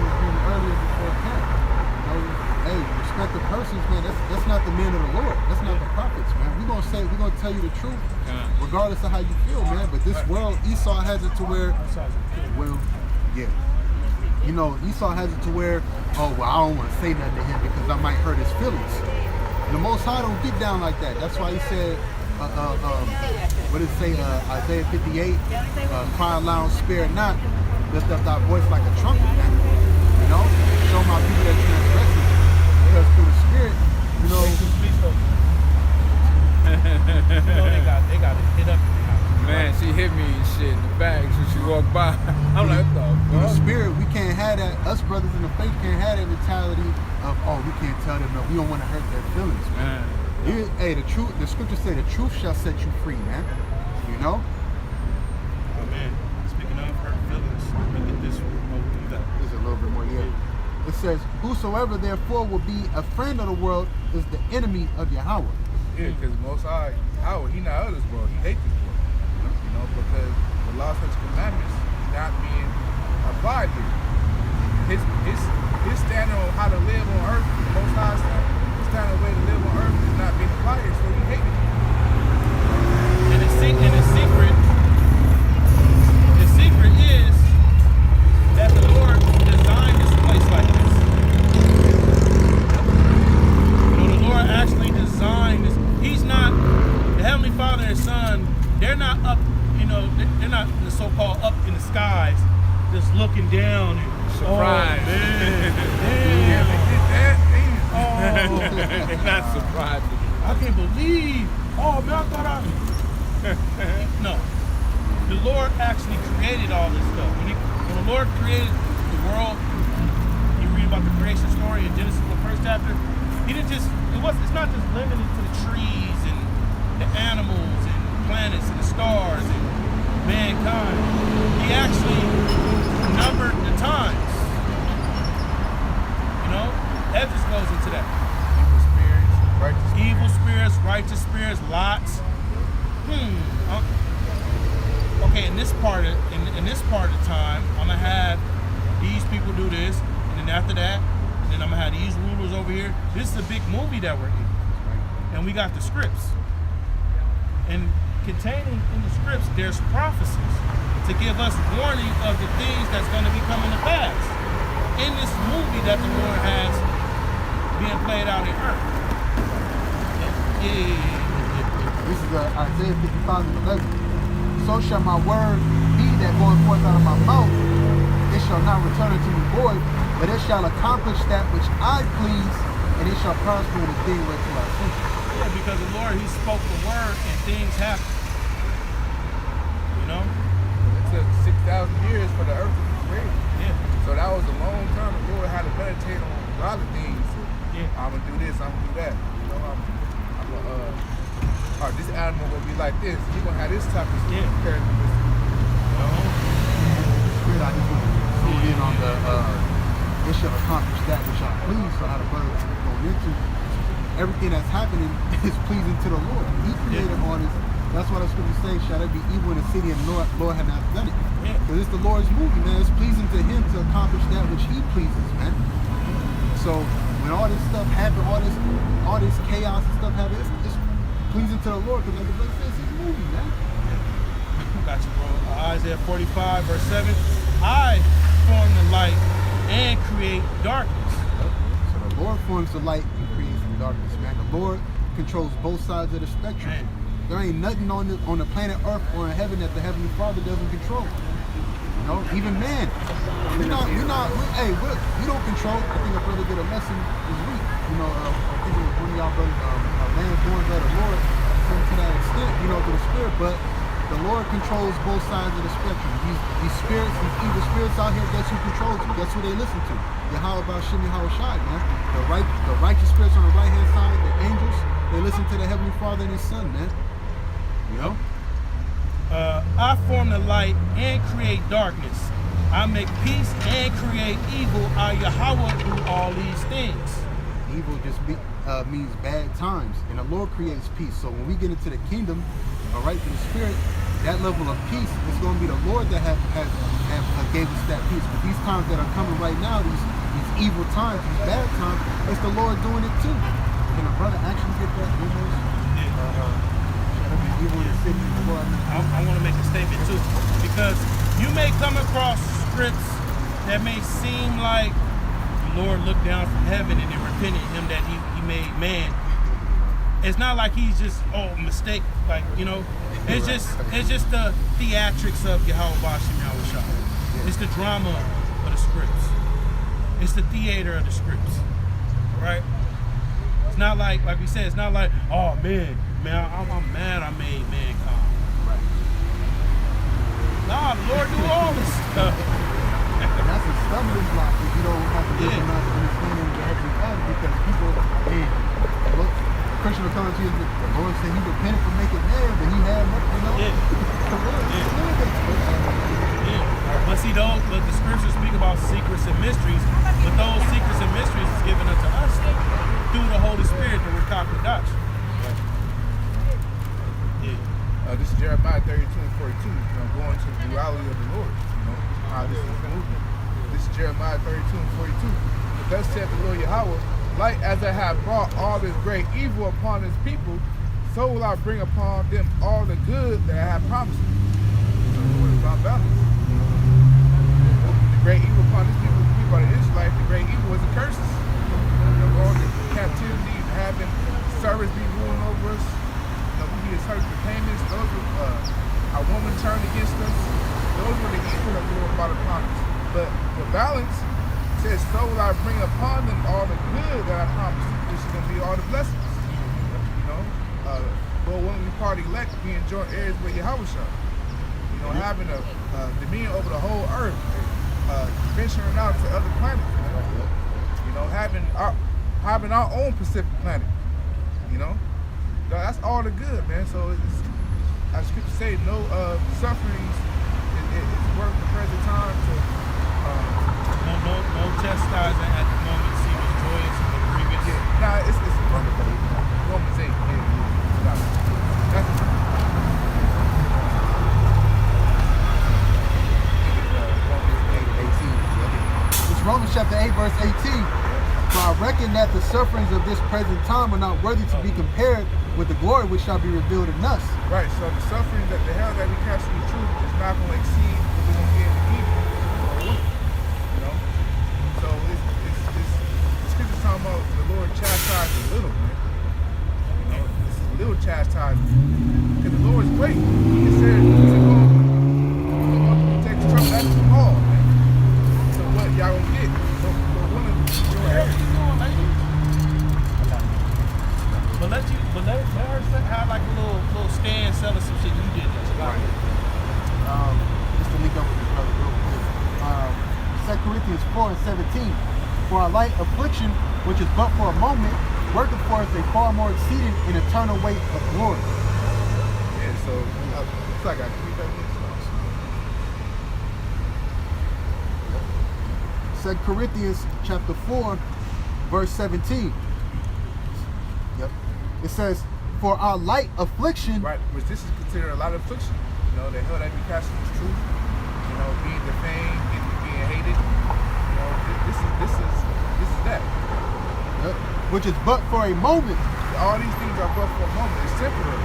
Speaker 3: earlier before camp. You know, hey, respect the persons, man. That's not the men of the Lord. That's not the prophets, man. We're gonna tell you the truth, regardless of how you feel, man. But this world, Esau has it to where, well, yeah. You know, Esau has it to where, oh, well, I don't want to say nothing to him because I might hurt his feelings. The Most High don't get down like that. That's why he said, what did it say, Isaiah 58, cry aloud, spare not, lift up thy voice like a trumpet, man. You know, show my people that transgresses. Because through the Spirit, you know,
Speaker 1: they got it hit up in the house.
Speaker 6: Man, she hit me and shit in the back when she walked by. I'm like, what
Speaker 3: through
Speaker 6: the
Speaker 3: the
Speaker 6: fuck?
Speaker 3: Spirit, we can't have that, us brothers in the faith can't have that mentality of, oh, we can't tell them, no, we don't want to hurt their feelings, man. Hey, the truth, the scriptures say the truth shall set you free, man. You know?
Speaker 1: Oh man, speaking of hurt feelings, look at this one. Oh, you got
Speaker 3: There's a little bit more, yeah. It says, whosoever therefore will be a friend of the world is the enemy of Yahweh.
Speaker 2: Yeah, because Most High, Yahweh, he not of this world. He hates this world. You know, because the laws and commandments not being applied here. His standard on how to live on earth, the Most High standard way to live on earth is not being applied here, so he hates it.
Speaker 1: And the secret is that the Lord designed this place like this. You know, the Lord actually designed this. He's not, the Heavenly Father and Son, they're not up, you know, they're not the so-called up in the skies, just looking down and
Speaker 6: Surprise.
Speaker 1: Oh, man.
Speaker 2: Yeah, they did that.
Speaker 6: They're not surprised.
Speaker 1: I can't believe. Oh man, I thought I. No, the Lord actually created all this stuff. When the Lord created the world, you read about the creation story in Genesis, the first chapter. He didn't just. It's not just limited to the trees and the animals and planets and the stars and mankind. He he actually numbered the times. You know, Esdras goes into that. Evil spirits, righteous spirits, lots. Okay, in this part of the time, I'm gonna have these people do this, and then after that, and then I'm gonna have these rulers over here. This is a big movie that we're in, and we got the scripts. And containing in the scripts, there's prophecies to give us warning of the things that's gonna be coming to pass in this movie that the Lord has being played out in earth.
Speaker 3: This is Isaiah 55 and 11. So shall my word be that going forth out of my mouth. It shall not return unto me void, but it shall accomplish that which I please, and it shall prosper in the thing whereto I sent it.
Speaker 1: Yeah, because the Lord, he spoke the word and things happen. You know?
Speaker 2: It took 6,000 years for the earth to be created.
Speaker 1: Yeah.
Speaker 2: So that was a long time. The Lord had to meditate on a lot of things.
Speaker 1: Yeah.
Speaker 2: I'm gonna do this, I'm gonna do that. You know, this animal will be like this. He gonna have this type of characteristic.
Speaker 3: Spirit, I just want to zone in on the it shall accomplish that which I please. So how the brother going into everything that's happening is pleasing to the Lord. He created all this. That's why the scripture says, shall there be evil in the city and the Lord have not done it. Because it's the Lord's movie, man. It's pleasing to him to accomplish that which he pleases, man. So when all this stuff happened, all this chaos and stuff happened, it's pleasing to the Lord, because like the brother says, it's his movie, man.
Speaker 1: Got you, bro. Isaiah 45, verse 7. I form the light and create darkness.
Speaker 3: So the Lord forms the light and creates the darkness, man. The Lord controls both sides of the spectrum.
Speaker 1: Man.
Speaker 3: There ain't nothing on the planet Earth or in heaven that the Heavenly Father doesn't control. You know, even man. We don't control. I think a brother did a lesson this week. You know, I think it was one of y'all brothers, man born by the Lord, to that extent, you know, to the spirit, but the Lord controls both sides of the spectrum. These spirits, these evil spirits out here, guess who controls them? Guess who they listen to? Yahweh Bashim Yahweh Shai, man. The righteous spirits on the right hand side, the angels, they listen to the Heavenly Father and His Son, man. You know?
Speaker 1: I form the light and create darkness. I make peace and create evil. I Yahweh do all these things.
Speaker 3: Evil just means bad times, and the Lord creates peace. So when we get into the kingdom, all right, through the Spirit, that level of peace is going to be the Lord that have gave us that peace. But these times that are coming right now, these evil times, these bad times, it's the Lord doing it too. Can a brother actually get that? Evil in the city.
Speaker 1: I want to make a statement too, because you may come across scripts that may seem like the Lord looked down from heaven and then repented him that he made man. It's not like he's just mistake, like, you know. It's just the theatrics of Yahweh Bashim Yahweh Shai. It's the drama of the scripts. It's the theater of the scripts. All right. It's not like we said. It's not like, oh man, I'm mad I made mankind.
Speaker 3: Right.
Speaker 1: Nah, the Lord do all this stuff.
Speaker 3: And that's a stumbling block if you don't have to recognize and understand the Heavenly Father, because people, look, the Christian will come to you and the Lord said he repented for making man, but he had nothing, you know?
Speaker 1: But see, but the scriptures speak about secrets and mysteries, but those secrets and mysteries is given unto us through the Holy Spirit, the Ruach HaKodesh.
Speaker 2: This is Jeremiah 32 and 42, going to the duality of the Lord, how this is moving. This is Jeremiah 32 and 42. But thus saith the Lord Yahweh, like as I have brought all this great evil upon this people, so will I bring upon them all the good that I have promised them. What is about balance? The great evil upon this people are the Israelites. The great evil was the curses. All the captivity, having servants be ruling over us. We need certain payments. Those were, our woman turned against us. Those were the evil that the Lord brought upon us. But the balance says, so will I bring upon them all the good that I promised, which is going to be all the blessings. But when we part elect, we enjoy areas with Yahweh Shai. Having a dominion over the whole earth, venturing out to other planets. Having our own Pacific planet. That's all the good, man. So as scripture say, no sufferings is it's worth the present time to.
Speaker 1: No chastisement at the moment seeming joyous or grievous.
Speaker 2: Yeah, nah, it's Romans 8. Yeah. That's
Speaker 4: It's Romans chapter 8, verse 18. For I reckon that the sufferings of this present time are not worthy to be compared with the glory which shall be revealed in us.
Speaker 2: right. So the suffering that the hell that we catch in the truth is not going to exceed what we're going to get in the kingdom. You know. So it's scripture talking about the Lord chastised a little, man. You know, this is a little chastisement because the Lord is great. He said he's going to take the trouble out of them all, man. So what y'all gonna get?
Speaker 1: But let her have like a little stand selling some shit you did in July.
Speaker 4: Just to link up with this brother real quick. 2 Corinthians 4 and 17. For our light affliction, which is but for a moment, worketh for us a far more exceeding and eternal weight of glory.
Speaker 2: Yeah, so it's like I keep that mixed
Speaker 4: 2 Corinthians chapter 4, verse 17. Yep. It says, for our light affliction.
Speaker 2: right, which this is considered a lot of affliction. You know, the hell that we casting is truth. You know, being defamed, being hated. You know, this is that.
Speaker 4: Yep. Which is but for a moment.
Speaker 2: All these things are but for a moment. It's temporary.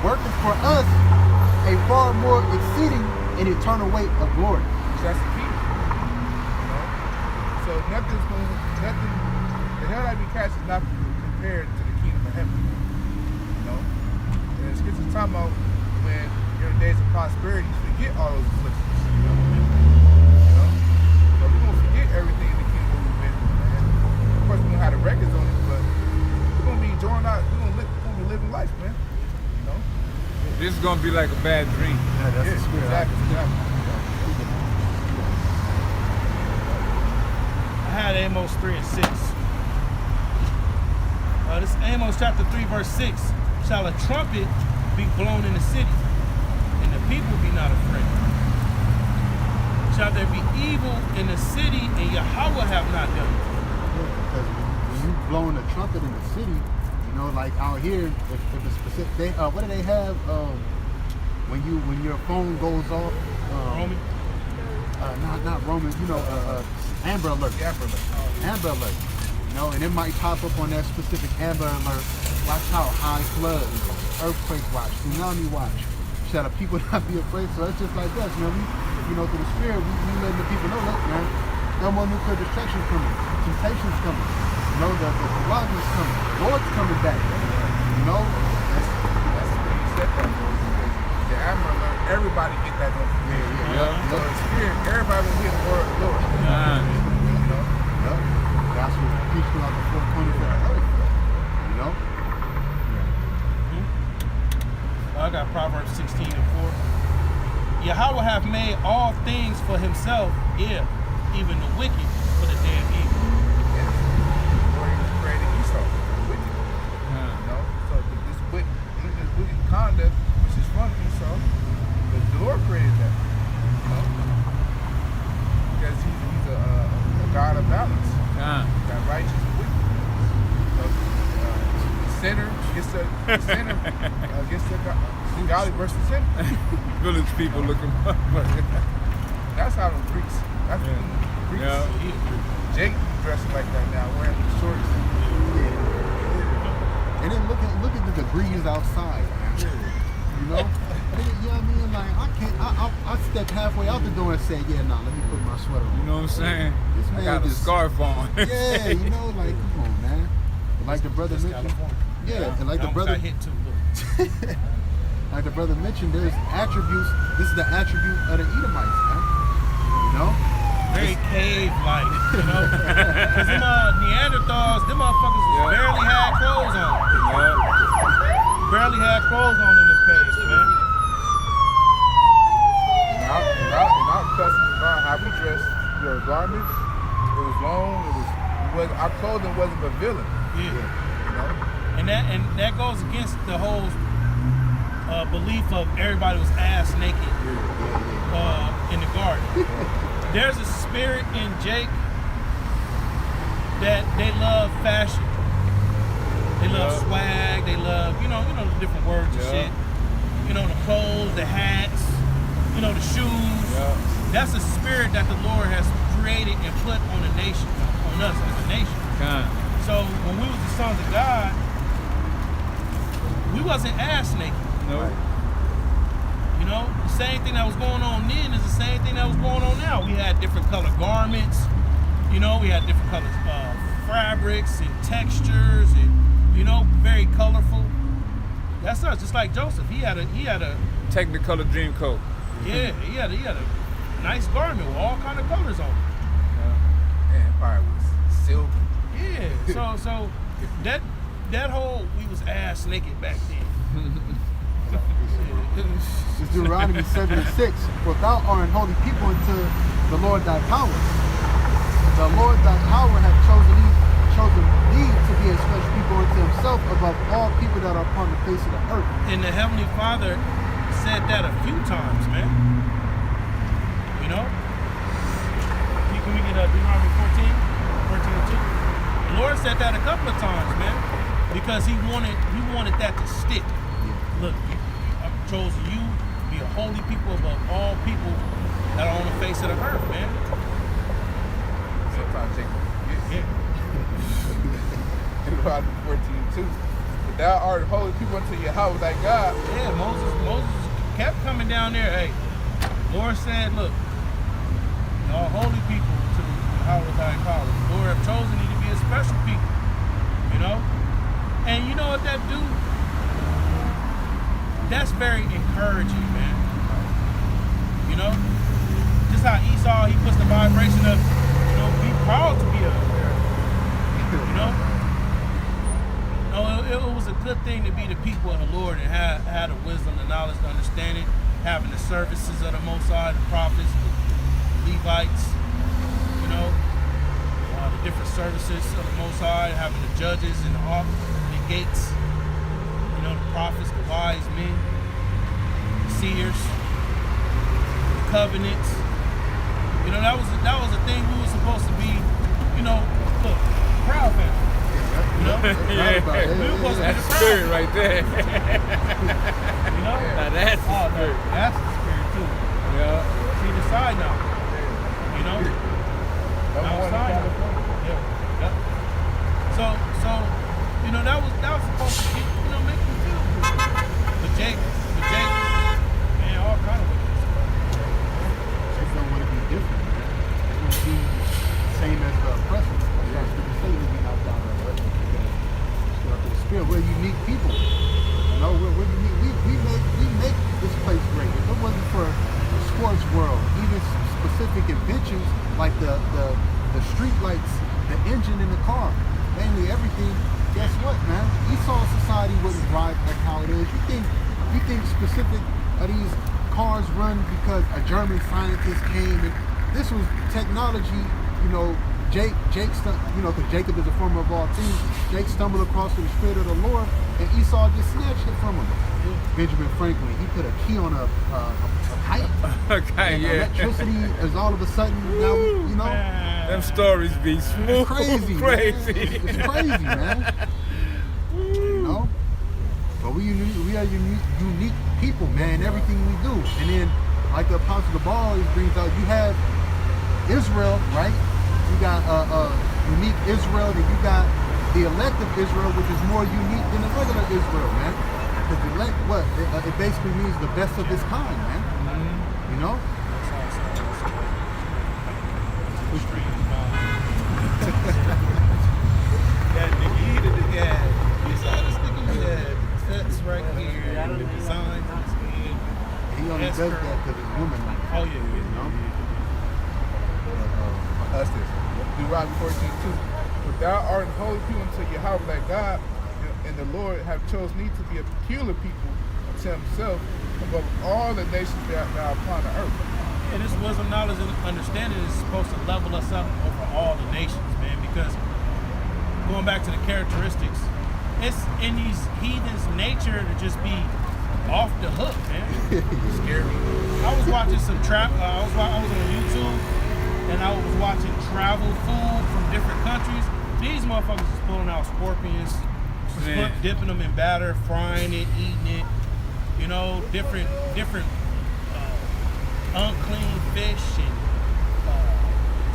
Speaker 4: Working for us a far more exceeding and eternal weight of glory.
Speaker 2: That's the key. You know, so nothing. The hell that we catch is not compared to the kingdom of heaven. You know, and the scriptures talking about when you're in days of prosperity, you forget all those afflictions. You know, so we're gonna forget everything in the kingdom we've been through, man. Of course, we don't have the records on it, but we're gonna be enjoying our. We're gonna be living life, man. You know.
Speaker 6: This is gonna be like a bad dream.
Speaker 4: Yeah, that's the spirit.
Speaker 2: Exactly.
Speaker 1: I had Amos 3 and 6. This Amos chapter 3 verse 6. Shall a trumpet be blown in the city, and the people be not afraid? Shall there be evil in the city, and Yahweh have not done it?
Speaker 4: Because when you blowing a trumpet in the city, you know, like out here, if it's specific, what do they have? When your phone goes off,
Speaker 1: Roman?
Speaker 4: not Roman, you know, Amber Alert. Amber Alert. You know, and it might pop up on that specific Amber Alert. Watch out, high flood, earthquake watch, tsunami watch. Shall the people not be afraid? So it's just like us, you know, through the spirit, we letting the people know, look, man, no more nuclear destruction coming, temptation's coming, you know, the Lord's coming, Lord's coming back, you know.
Speaker 2: That's when you said that, the Amber Alert, everybody get that notification.
Speaker 6: Yeah.
Speaker 2: So the spirit, everybody will hear the word of the Lord. You know?
Speaker 4: Yep. That's what preached throughout the four corners of the earth. You know?
Speaker 1: I got Proverbs 16 and 4. Yahweh have made all things for himself, yeah, even the wicked for the day of evil.
Speaker 2: Yes. The Lord even created Esau, the wicked. You know? So this wicked conduct, which is from Esau, but the Lord created that. You know? Because he's a God of balance. That righteous and wicked. So, the sinner gets the godly versus the sinner.
Speaker 6: Village people looking.
Speaker 2: That's how the Greeks. That's the Greeks.
Speaker 6: Yeah.
Speaker 2: Jake dressing like that now, wearing the shorts.
Speaker 4: And then look at the degrees outside, man. You know? You know what I mean? Like, I stepped halfway out the door and said, yeah, nah, let me put my sweater on.
Speaker 6: You know what I'm saying?
Speaker 4: This
Speaker 6: I
Speaker 4: man
Speaker 6: got a
Speaker 4: just-
Speaker 6: scarf on.
Speaker 4: Yeah, you know, like, come on, man. Like the brother
Speaker 1: Just
Speaker 4: mentioned.
Speaker 1: California.
Speaker 4: Yeah, and like the
Speaker 1: I almost
Speaker 4: brother
Speaker 1: got hit too. Look.
Speaker 4: like the brother mentioned, there's attributes. This is the attribute of the Edomites, man. You know?
Speaker 1: Very cave-like, you know? Because them Neanderthals, them motherfuckers barely had clothes on. Barely had clothes on in the caves, man.
Speaker 2: Our customs about how we dressed, your garments, it was long, our clothing wasn't revealing.
Speaker 1: Yeah.
Speaker 2: You know?
Speaker 1: And that goes against the whole belief of everybody was ass naked in the garden. There's a spirit in Jake that they love fashion. They love swag. They love, you know the different words and shit. You know, the clothes, the hats, you know, the shoes.
Speaker 6: Yeah.
Speaker 1: That's a spirit that the Lord has created and put on the nation, on us as a nation. So when we was the sons of God, we wasn't ass naked.
Speaker 6: No.
Speaker 1: You know, the same thing that was going on then is the same thing that was going on now. We had different colored garments. You know, we had different colored fabrics and textures, and you know, very colorful. That's us. Just like Joseph, he had a
Speaker 6: Technicolor dream coat.
Speaker 1: yeah, he had a nice garment with all kind of colors on it.
Speaker 2: And fire was silver.
Speaker 1: Yeah. So that whole we was ass naked back then.
Speaker 4: It's Deuteronomy 7:6. For thou art an holy people unto the Lord thy power. The Lord thy power hath chosen thee to be a special people unto himself above all people that are upon the face of the earth.
Speaker 1: And the Heavenly Father said that a few times, man. You know? Can we get Deuteronomy 14:2? The Lord said that a couple of times, man. Because he wanted that to stick. Look, I've chosen you to be a holy people above all people that are on the face of the earth, man.
Speaker 2: Sometimes Jacob forgets.
Speaker 1: Yeah.
Speaker 2: Deuteronomy 14:2. But thou art holy people unto Yahweh thy God.
Speaker 1: Yeah, Moses kept coming down there. Hey, Lord said, look, y'all holy people to Yahweh thy power. The Lord have chosen you to be a special people. You know? And you know what that do? That's very encouraging, man. You know? Just how Esau, he puts the vibration of, you know, be proud to be a American. You know? No, it was a good thing to be the people of the Lord and have the wisdom, the knowledge, the understanding, having the services of the Most High, the prophets, the Levites, you know, the different services of the Most High, having the judges and the gates, you know, the prophets, the wise men, the seers, the covenants. You know, that was a thing we were supposed to be, you know, look, proud family. You know?
Speaker 6: Yeah.
Speaker 1: We were supposed to be
Speaker 6: That's
Speaker 1: the proud
Speaker 6: spirit
Speaker 1: family.
Speaker 6: right there.
Speaker 1: You know?
Speaker 6: Now that's the spirit.
Speaker 1: That's the spirit too.
Speaker 6: Yeah.
Speaker 1: See the side now. You know?
Speaker 2: Number one in
Speaker 1: Outside now.
Speaker 2: California.
Speaker 1: Yeah. So, you know, that was supposed to get, you know, make me feel good. But Jake, man, all kind of ways.
Speaker 4: They don't want to be different, man. They want to be the same as the oppressors. That's why people say we not down to earth. Because the spirit, we're unique people. You know, we're unique. We make this place great. If it wasn't for the sports world, even specific inventions like the street lights, the engine in the car, mainly everything. Guess what, man? Esau society wouldn't drive like how it is. You think specific of these cars run because a German scientist came and this was technology, you know, because Jacob is a former of all things. Jake stumbled across the spirit of the Lord and Esau just snatched it from him. Benjamin Franklin, he put a key on a pipe.
Speaker 6: Okay,
Speaker 4: And
Speaker 6: yeah.
Speaker 4: electricity is all of a sudden, now, you know,
Speaker 6: Them stories be smooth.
Speaker 4: it's crazy.
Speaker 6: Crazy.
Speaker 4: Man. It's crazy, man. You know? But we are unique people, man, in everything we do. And then, like the Apostle the Ball always brings out, you have Israel, right? You got unique Israel, then you got the elect of Israel, which is more unique than the regular Israel, man. Because elect, what? It basically means the best of its kind, man. You know?
Speaker 1: That nigga, he did the guy. You saw this nigga with the cuts right here, and the designs on his skin.
Speaker 4: He only does that because it's woman.
Speaker 1: Oh yeah,
Speaker 4: You know?
Speaker 2: Us this. Deuteronomy 14:2. But thou art an holy people unto Yahweh thy God, and the Lord have chosen thee to be a peculiar people unto himself above all the nations that are upon the earth.
Speaker 1: Yeah, this wisdom, knowledge, and understanding is supposed to level us up over all the nations, man. Because going back to the characteristics, it's in these heathens' nature to just be off the hook, man.
Speaker 2: Scary.
Speaker 1: I was watching some I was on YouTube, and I was watching travel food from different countries. These motherfuckers is pulling out scorpions, dipping them in batter, frying it, eating it. You know, different unclean fish and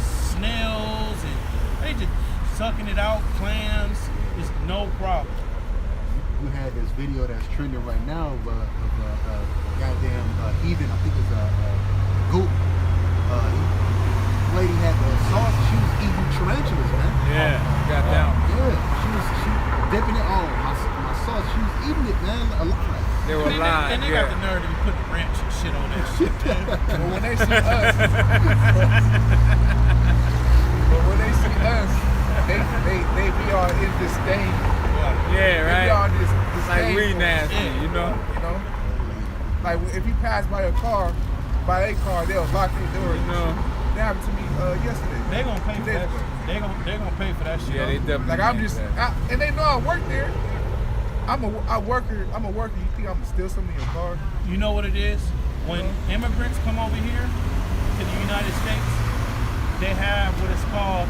Speaker 1: snails, and they just sucking it out. Clams, it's no problem.
Speaker 4: You had this video that's trending right now of goddamn heathen, I think it's a goat. Lady had the sauce. She was eating tarantulas, man.
Speaker 6: Yeah, got down.
Speaker 4: Yeah, she was dipping it on my sauce. She was eating it, man, alive.
Speaker 6: They were alive.
Speaker 1: And they got the nerve to be putting ranch and shit on that shit.
Speaker 2: But when they see us, they be all in disdain.
Speaker 6: Yeah,
Speaker 2: They be all
Speaker 6: right.
Speaker 2: disdain.
Speaker 6: Like we nasty,
Speaker 1: Yeah.
Speaker 6: you know.
Speaker 2: You know, like if you pass by a car, they'll lock their doors.
Speaker 6: You know.
Speaker 2: That happened to me yesterday.
Speaker 1: They gonna pay for
Speaker 2: Days
Speaker 1: that.
Speaker 2: ago.
Speaker 1: They gonna pay for that shit.
Speaker 6: Yeah, they definitely.
Speaker 2: Like I'm
Speaker 6: like
Speaker 2: just,
Speaker 6: that.
Speaker 2: and they know I work there. I'm a worker. You think I'm gonna steal something in your car?
Speaker 1: You know what it is? When immigrants come over here to the United States, they have what is called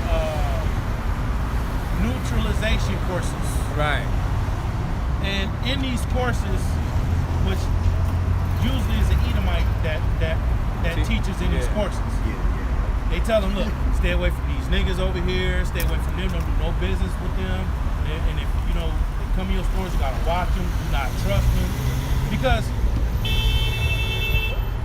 Speaker 1: neutralization courses.
Speaker 6: Right.
Speaker 1: And in these courses, which usually is an Edomite that teaches in these courses, they tell them, look, stay away from these niggas over here, stay away from them, don't do no business with them. And if, you know, they come to your stores, you gotta watch them, do not trust them. Because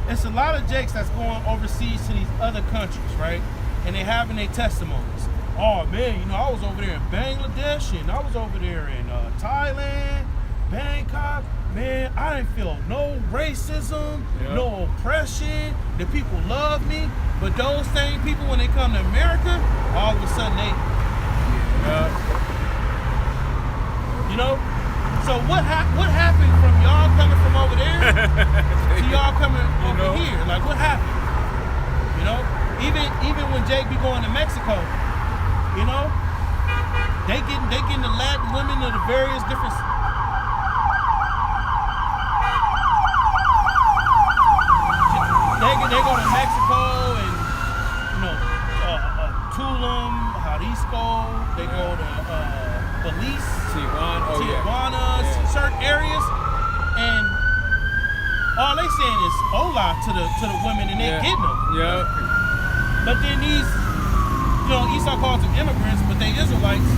Speaker 1: it's a lot of jakes that's going overseas to these other countries, right? And they having their testimonies. Oh man, you know, I was over there in Bangladesh and I was over there in Thailand, Bangkok. Man, I didn't feel no racism, no oppression. The people love me. But those same people, when they come to America, all of a sudden they, you know. So what happened from y'all coming from over there to y'all coming over here? Like what happened? You know, even when Jake be going to Mexico, you know, they getting the Latin women of the various different. They go to Mexico and, you know, Tulum, Jalisco. They go to Belize, Tijuana, certain areas, and all they saying is hola to the women, and they getting them.
Speaker 6: Yeah.
Speaker 1: But then these, you know, Esau calls them immigrants, but they Israelites.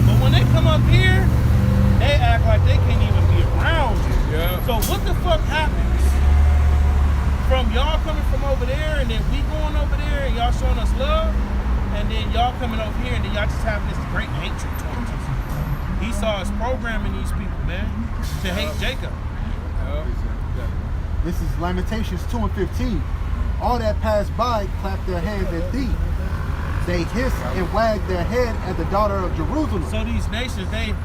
Speaker 1: But when they come up here, they act like they can't even be around you.
Speaker 6: Yeah.
Speaker 1: So what the fuck happens? From y'all coming from over there, and then we going over there, and y'all showing us love, and then y'all coming over here, and then y'all just having this great hatred towards us. Esau is programming these people, man, to hate Jacob.
Speaker 4: This is Lamentations 2:15. All that pass by clap their hands at thee. They hiss and wag their head at the daughter of Jerusalem.
Speaker 1: So these nations, they,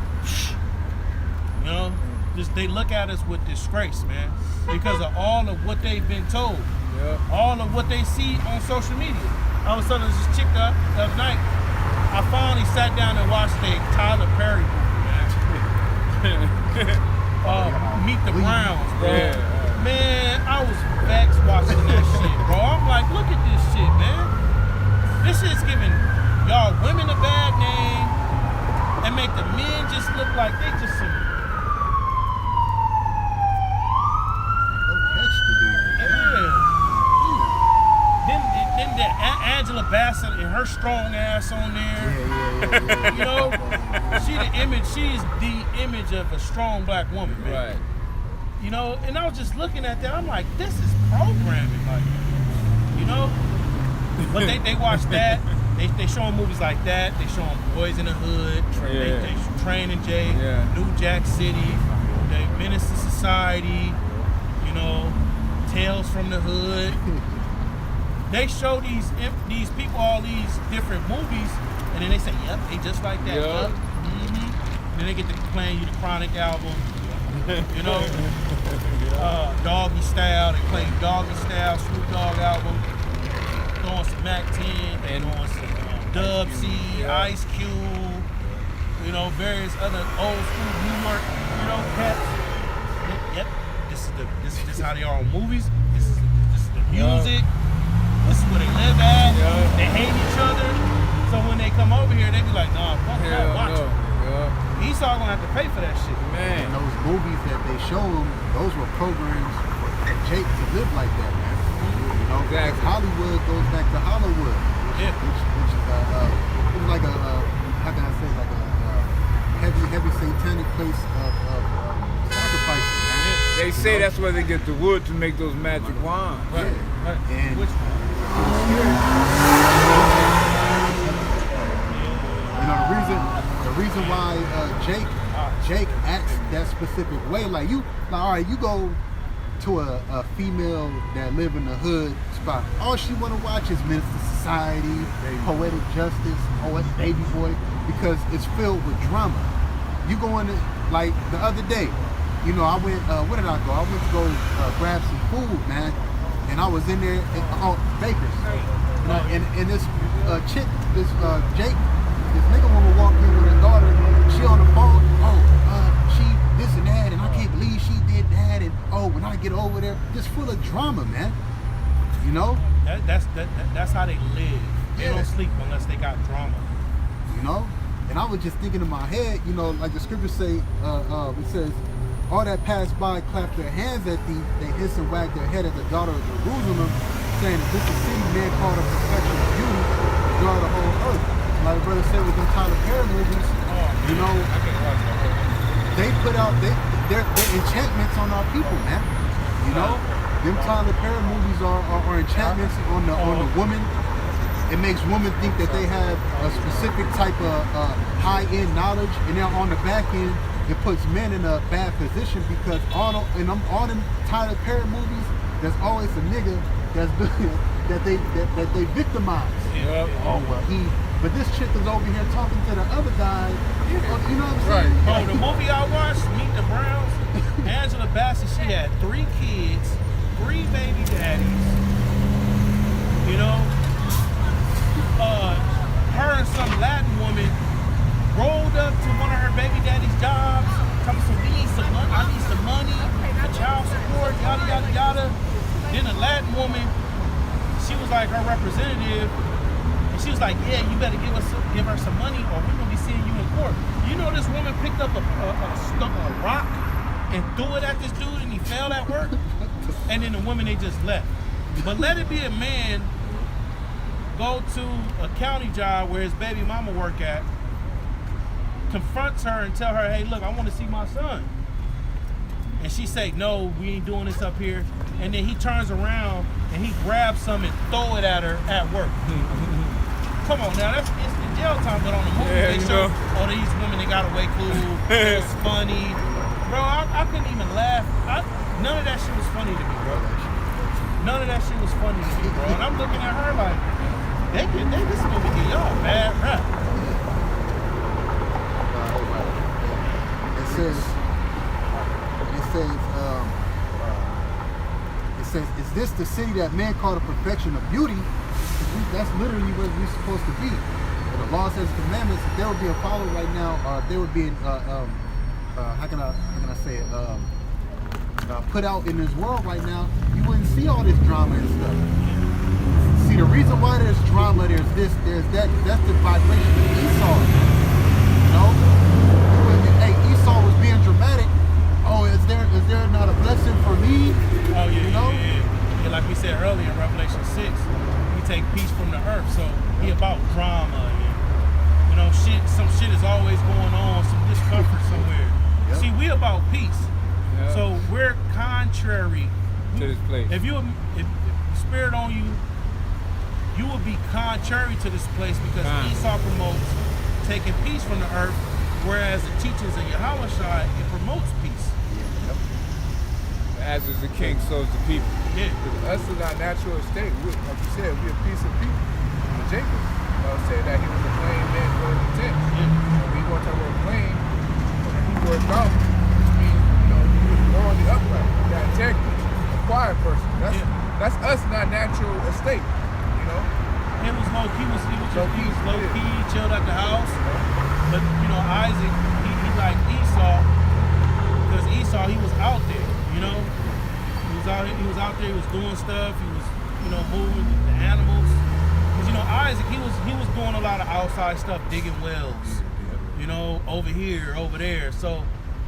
Speaker 1: you know, just they look at us with disgrace, man, because of all of what they've been told, all of what they see on social media. I was telling this chick the other night, I finally sat down and watched a Tyler Perry movie, man. Meet the Browns, bro. Man, I was vexed watching that shit, bro. I'm like, look at this shit, man. This shit's giving y'all women a bad name and make the men just look like they just some. Then the Angela Bassett and her strong ass on there. You know, she's the image of a strong black woman, man.
Speaker 6: Right.
Speaker 1: You know, and I was just looking at that. I'm like, this is programming, like, you know. But they watch that. They show them movies like that. They show them Boys in the Hood. They Training J, New Jack City, they Menace to Society. You know, Tales from the Hood. They show these people all these different movies, and then they say, "Yep, they just like that." Yep. Then they get to playing you the Chronic album. You know, Doggy Style. They play Doggy Style, Snoop Dogg album. Throwing some Mac 10, and throwing some Dub C, Ice Cube. You know, various other old school New York, you know, cats. Yep, the this is how they are on movies. This is the music. This is where they live at.
Speaker 6: Yeah.
Speaker 1: They hate each other. So when they come over here, they be like, nah, fuck that, watch it.
Speaker 6: Yeah.
Speaker 1: Esau gonna have to pay for that shit.
Speaker 6: Man.
Speaker 4: And those movies that they show him, those were programs for Jake to live like that, man. You know, because
Speaker 6: Exactly.
Speaker 4: Hollywood goes back to Hollywood,
Speaker 1: Yeah.
Speaker 4: which it was like a how can I say, like a heavy satanic place of sacrifices, man.
Speaker 6: They say that's where they get the wood to make those magic wands.
Speaker 1: Right. Right.
Speaker 4: And
Speaker 1: Which
Speaker 4: you know, the reason why Jake acts that specific way, like all right, you go to a female that live in the hood spot, all she want to watch is Minister Society, Poetic Justice, Baby Boy, because it's filled with drama. You go in, like the other day, you know, I went, where did I go? I went to go grab some food, man, and I was in there, Baker's, you know, and this chick, this Jake, this nigga woman walked in with her daughter, she on the phone, she this and that, and I can't believe she did that, and when I get over there, just full of drama, man. You know?
Speaker 1: that's how they live. They
Speaker 4: Yeah.
Speaker 1: don't sleep unless they got drama.
Speaker 4: You know? And I was just thinking in my head, you know, like the scriptures say, it says, all that passed by clapped their hands at thee, they hiss and wag their head at the daughter of Jerusalem, saying that this is city man called a perfection of beauty, the daughter of the whole earth. Like brother said with them Tyler Perry movies, you know,
Speaker 1: I can't watch that.
Speaker 4: they put out their enchantments on our people, man. You know, them Tyler Perry movies are enchantments on the woman. It makes women think that they have a specific type of high-end knowledge, and then on the back end, it puts men in a bad position because all them Tyler Perry movies, there's always a nigga that's that they victimize.
Speaker 1: Yeah.
Speaker 4: But this chick is over here talking to the other guy. You know what I'm saying?
Speaker 1: Oh, the movie I watched, Meet the Browns, Angela Bassett, she had 3 kids, 3 baby daddies. You know, her and some Latin woman rolled up to one of her baby daddy's jobs, telling some we need some money, I need some money for child support, yada yada yada. Then a Latin woman, she was like her representative. And she was like, yeah, you better give her some money or we're going to be seeing you in court. You know this woman picked up a rock and threw it at this dude and he fell at work? And then the woman, they just left. But let it be a man go to a county job where his baby mama work at, confronts her and tell her, hey, look, I want to see my son. And she say, no, we ain't doing this up here. And then he turns around and he grabs some and throw it at her at work. Come on now, that's instant jail time, but on the movie they show, these women, they got away cool, it was funny. Bro, I couldn't even laugh. None of that shit was funny to me, bro. None of that shit was funny to me, bro. And I'm looking at her like, this movie get y'all a bad rap.
Speaker 4: It says, is this the city that man called a perfection of beauty? That's literally where we're supposed to be. And the law says commandments, if there would be a follow right now, or if there would be how can I say it, put out in this world right now, you wouldn't see all this drama and stuff. See, the reason why there's drama, there's this, there's that, that's the vibration of Esau. You know? Hey, Esau was being dramatic. Oh, is there not a blessing for me?
Speaker 1: Oh, yeah,
Speaker 4: you know?
Speaker 1: Yeah, like we said earlier in Revelation 6, he take peace from the earth, so he about drama. And, you know, some shit is always going on, some discomfort somewhere.
Speaker 4: Yep.
Speaker 1: See, we about peace.
Speaker 6: Yep.
Speaker 1: So we're contrary
Speaker 6: to this place.
Speaker 1: If the spirit on you, you will be contrary to this place because Esau promotes taking peace from the earth, whereas the teachings of Yahweh Shai, it promotes peace.
Speaker 6: As is the king, so is the people.
Speaker 1: Yeah.
Speaker 2: Us in our natural state, like you said, we're a piece of people. Jacob said that he was a plain man going to tent. And we want to talk about plain, he worked out, which means, he was morally upright, he got integrity, a quiet person. That's us in our natural estate,
Speaker 1: Him was low key, he was low key, chilled at the house. But Isaac, he like Esau, because Esau, he was out there, was out there. He was doing stuff. He was, moving the animals. Because Isaac, he was doing a lot of outside stuff, digging wells. Over here, over there. So,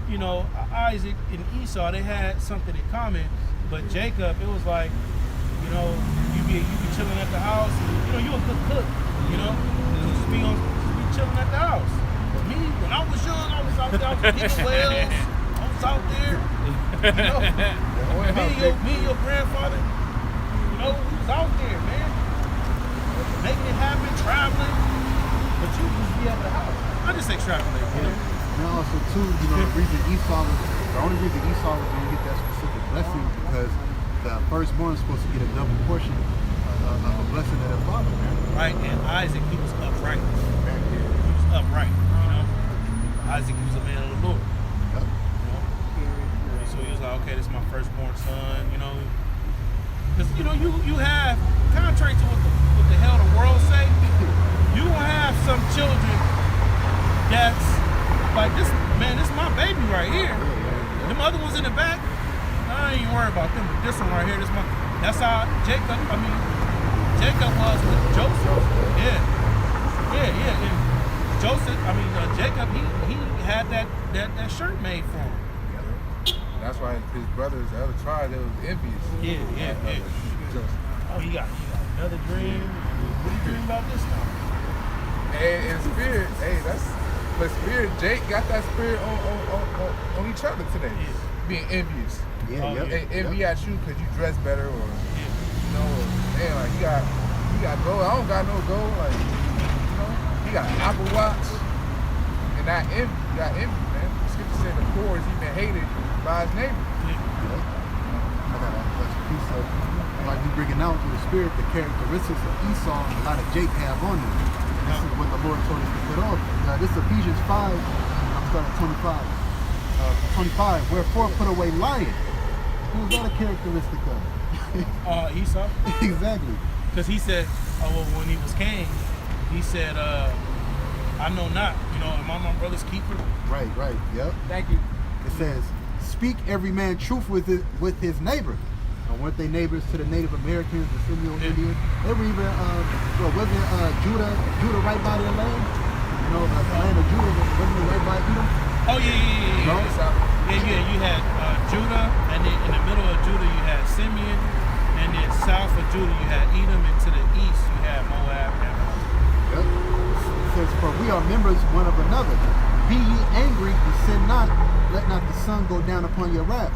Speaker 1: Isaac and Esau, they had something in common. But Jacob, it was like, you be chilling at the house. And, you a good cook. Just be chilling at the house. But me, when I was young, I was out there. I was digging wells. I was out there. Me and your grandfather, we was out there, man, making it happen, traveling. But you just be at the house. I just extrapolate.
Speaker 4: And also too, the only reason Esau was going to get that specific blessing is because the firstborn is supposed to get a double portion of a blessing of their father, man.
Speaker 1: Right, and Isaac, he was upright. He was upright. Isaac, he was a man of the Lord.
Speaker 4: Yep.
Speaker 1: So he was like, okay, this is my firstborn son. Because you have, contrary to what the hell the world say, you will have some children that's like, this is my baby right here. Them other ones in the back, I ain't even worried about them. But this one right here, that's how Jacob was with Joseph. Yeah. And Joseph, Jacob, he had that shirt made for him.
Speaker 2: That's why his brothers, the other tribes, they was envious.
Speaker 1: Yeah. Oh, you got another dream? What do you dream about this time?
Speaker 2: And in spirit, but spirit, Jake got that spirit on each other today.
Speaker 1: Yeah.
Speaker 2: Being envious.
Speaker 4: Yeah.
Speaker 2: And envy at you because you dress better or, man, like you got gold. I don't got no gold. Like, he got an Apple Watch. And that envy, you got envy, man. The scripture said the poor is even hated by his neighbor.
Speaker 4: I got a piece of, like you bringing out through the spirit, the characteristics of Esau and a lot of Jake have on him. This is what the Lord told us to put on. This is Ephesians 5, I'm starting at 25. Wherefore put away lying. Who's that a characteristic of?
Speaker 1: Esau.
Speaker 4: Exactly.
Speaker 1: Because he said, when he was king, he said, I know not, am I my brother's keeper?
Speaker 4: Right, yep.
Speaker 5: Thank you.
Speaker 4: It says, speak every man truth with his neighbor. And weren't they neighbors to the Native Americans, the Seminole Indians? They were even, wasn't Judah right by their land? The land of Judah, wasn't it right by Edom?
Speaker 1: Oh, yeah. You had Judah, and then in the middle of Judah, you had Simeon, and then south of Judah, you had Edom, and to the east, you had Moab.
Speaker 4: Yep. It says, for we are members one of another. Be ye angry and sin not, let not the sun go down upon your wrath.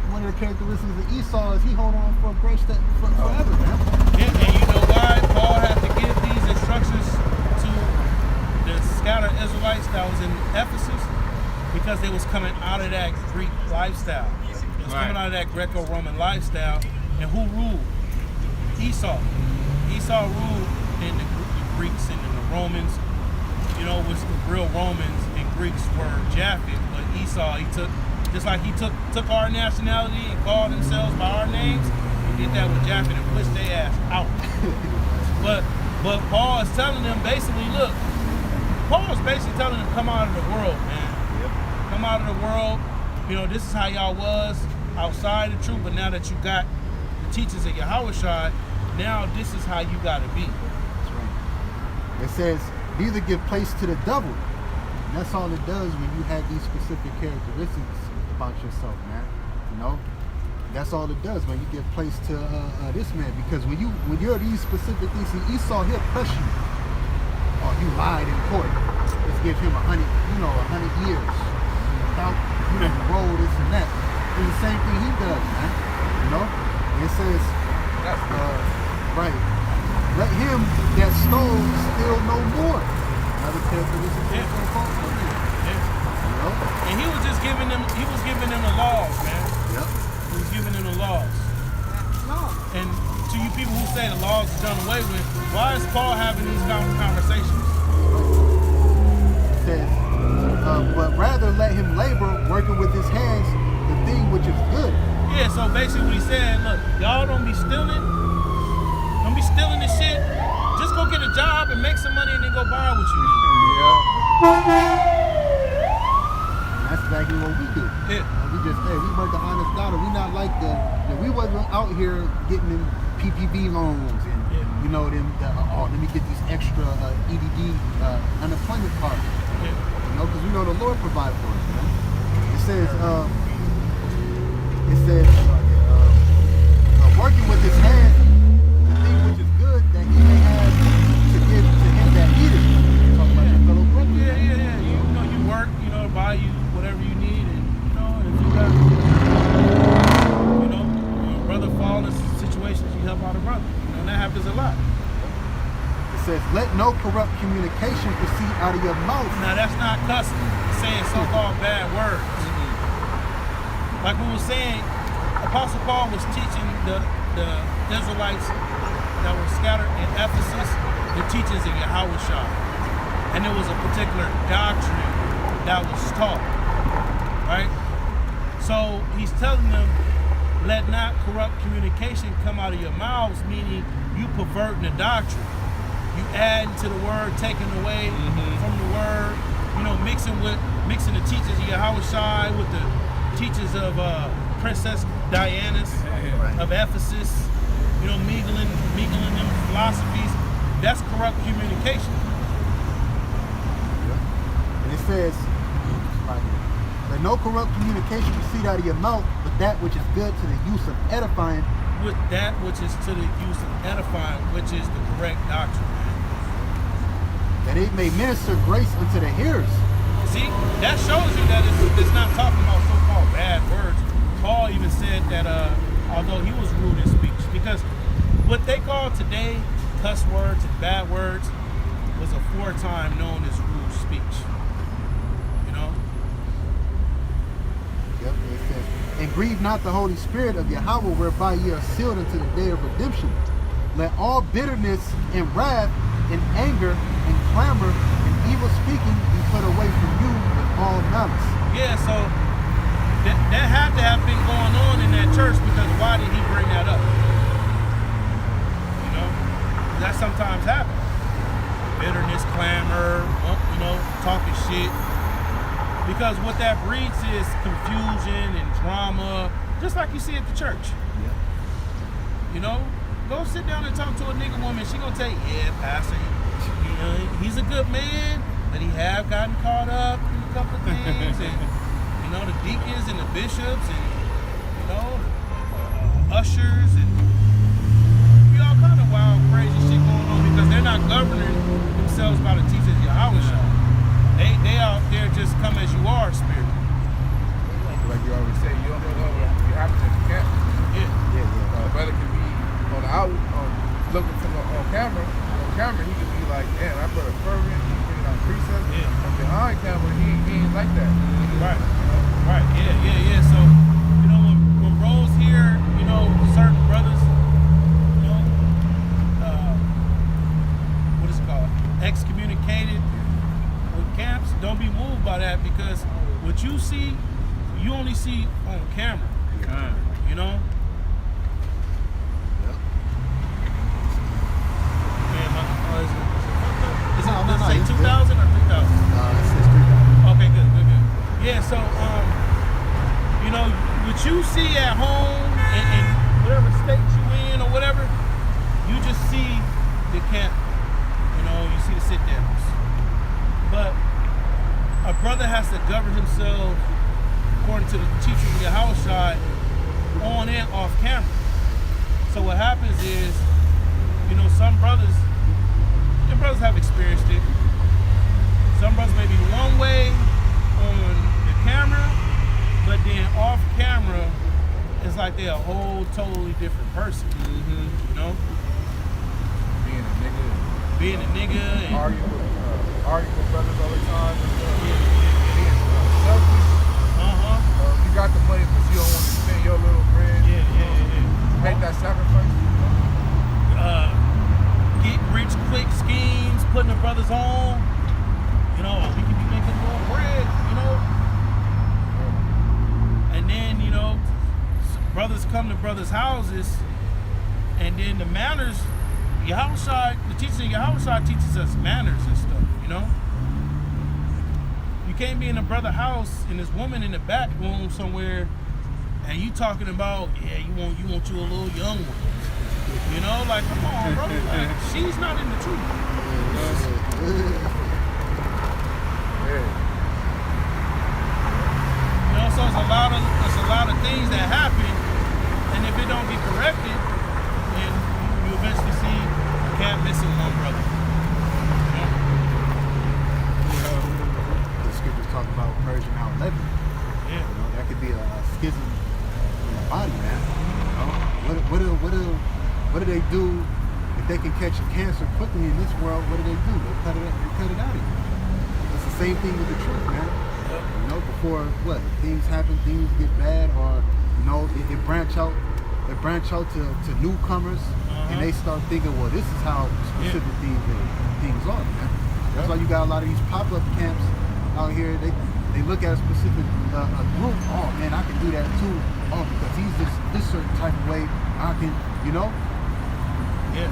Speaker 4: One of the characteristics of Esau is he hold on for a grace that forever, man.
Speaker 1: Yeah, and you know why Paul had to give these instructions to the scattered Israelites that was in Ephesus? Because they was coming out of that Greek lifestyle. They was coming out of that Greco-Roman lifestyle. And who ruled? Esau. Esau ruled in the Greeks and in the Romans. Which the real Romans and Greeks were Japhet. But Esau, he took, just like he took our nationality and called themselves by our names, he did that with Japhet and pushed their ass out. But Paul is telling them basically, look, Paul is basically telling them, come out of the world, man. Come out of the world. This is how y'all was outside the truth, but now that you got the teachings of Yahushua, now this is how you got to be.
Speaker 4: That's right. It says, neither give place to the devil. And that's all it does when you have these specific characteristics about yourself, man. That's all it does when you give place to this man. Because when you're these specific things, see, Esau, he'll press you. Oh, you lied in court. Let's give him 100 years. You roll this and that. It's the same thing he does, man. It says, right. Let him that stole steal no more. Another characteristic.
Speaker 1: And he was just giving them. He was giving them the laws, man.
Speaker 4: Yep.
Speaker 1: He was giving them the laws. And to you people who say the laws are done away with, why is Paul having these conversations?
Speaker 4: It says, but rather let him labor, working with his hands, the thing which is good.
Speaker 1: Yeah, so basically what he said, look, y'all don't be stealing. Don't be stealing this shit. Just go get a job and make some money and then go buy what you need.
Speaker 2: Yeah.
Speaker 4: And that's exactly what we do.
Speaker 1: Yeah.
Speaker 4: We just, hey, we work the honest dollar. We not like we wasn't out here getting them PPP loans and you know them. Let me get these extra EDD unemployment cards.
Speaker 1: Yeah.
Speaker 4: You know, because we know the Lord provide for us, man. It says, working with his hand, the thing which is good that he may have to give to him that needed. Talk about your fellow brother.
Speaker 1: Yeah. You know, you work, you know, to buy you whatever you need, and you know, if you got, you know, your brother fall in situations, you help out a brother. You know, and that happens a lot.
Speaker 4: It says, let no corrupt communication proceed out of your mouth.
Speaker 1: Now that's not cussing, it's saying so-called bad words. Like we were saying, Apostle Paul was teaching the Israelites that were scattered in Ephesus the teachings of Yahushua. And there was a particular doctrine that was taught, right? So he's telling them, let not corrupt communication come out of your mouths, meaning you perverting the doctrine. You adding to the word, taking away from the word, you know, mixing the teachings of Yahushua with the teachings of Princess Diana of Ephesus, you know, mingling them philosophies. That's corrupt communication.
Speaker 4: And it says, let no corrupt communication proceed out of your mouth, but that which is good to the use of edifying.
Speaker 1: With that which is to the use of edifying, which is the correct doctrine.
Speaker 4: That it may minister grace unto the hearers.
Speaker 1: See, that shows you that it's not talking about so-called bad words. Paul even said that although he was rude in speech, because what they call today cuss words and bad words was aforetime known as rude speech. You know?
Speaker 4: Yep, it says, and grieve not the Holy Spirit of Yahweh, whereby ye are sealed unto the day of redemption. Let all bitterness and wrath and anger and clamor and evil speaking be put away from you with all malice.
Speaker 1: Yeah, so that had to have been going on in that church, because why did he bring that up? You know, that sometimes happens. Bitterness, clamor, you know, talking shit. Because what that breeds is confusion and drama, just like you see at the church.
Speaker 4: Yeah.
Speaker 1: You know, go sit down and talk to a nigga woman. She gonna tell you, yeah, Pastor, you know, he's a good man, but he have gotten caught up in a couple of things, and you know, the deacons and the bishops and you know, ushers and be all kind of wild, crazy shit going on because they're not governing themselves by the teachings of Yahushua. They out there just come as you are spirit.
Speaker 2: Like you always say, you don't know what you happen in the camp.
Speaker 1: Yeah.
Speaker 2: A brother can be on the out, looking from on camera. On camera, he could be like, damn, that brother fervent. He's bringing out precepts.
Speaker 1: Yeah.
Speaker 2: And behind camera, he ain't like that.
Speaker 1: Right. Right. Yeah. So, you know, when Rose here, you know, certain brothers, you know, what is it called? Excommunicated with camps. Don't be moved by that, because what you see, you only see on camera. You know? Is it, let's say 2,000 or 3,000?
Speaker 4: It says 3,000.
Speaker 1: Okay, good. Yeah, so, you know, what you see at home in whatever state you in or whatever, you just see the camp, you know, you see the sit-downs. But a brother has to govern himself according to the teaching of Yahushua on and off camera. So what happens is, you know, some brothers have experienced it. Some brothers may be one way on the camera, but then off camera, it's like they're a whole totally different person. You know? Being a nigga and
Speaker 2: Arguing with brothers all the time.
Speaker 1: yeah.
Speaker 2: Being selfish. You got the money, but you don't want to spend your little bread.
Speaker 1: Yeah.
Speaker 2: Make that sacrifice.
Speaker 1: Get rich quick schemes, putting the brothers on. You know, we can be making more bread, you know. And then, you know, brothers come to brothers' houses, and then the manners, Yahushua, the teaching of Yahushua teaches us manners and stuff, you know. You can't be in a brother house and this woman in the back room somewhere, and you talking about, yeah, you want you a little young one. You know, like, come on, bro. Like, she's not in the truth. You know, so it's a lot of things that happen, and if it don't get corrected, then you eventually see a camp missing one brother.
Speaker 4: The scriptures talk about purging out leaven.
Speaker 1: Yeah.
Speaker 4: You know, that could be a schism in the body, man. You know, what do they do if they can catch a cancer quickly in this world? What do? They cut it out of you. It's the same thing with the truth, man. You know, before what things happen, things get bad, or you know, it branch out. They branch out to newcomers, and they start thinking, well, this is how specific things are, man. That's why you got a lot of these pop-up camps out here. They look at a specific a group. Oh man, I can do that too. Oh, because he's this certain type of way. I can, you know.
Speaker 1: Yeah.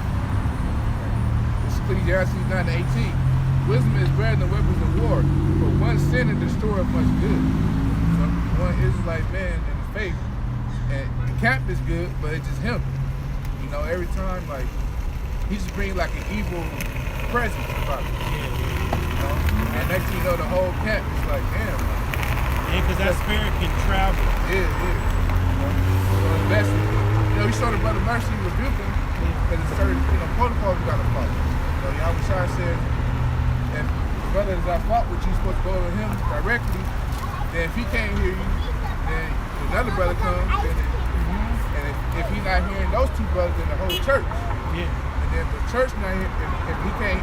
Speaker 2: It's Ecclesiastes 9:18. Wisdom is better than weapons of war, but one sin and destroy much good. So one Israelite man in the faith, and the camp is good, but it's just him. You know, every time like he just brings like an evil presence about it. You know, and next thing you know, the whole camp is like, damn.
Speaker 1: Yeah, because that spirit can travel.
Speaker 2: Yeah. You know, so that's it. You know, you saw the brother Mercy rebuke him because it's certain, you know, protocols you gotta follow. You know, Yahweh Shai said, if the brother that I fought with, you supposed to go to him directly. Then if he can't hear you, then another brother comes. And if he's not hearing those two brothers, then the whole church.
Speaker 1: Yeah.
Speaker 2: And then the church not hear, if he can't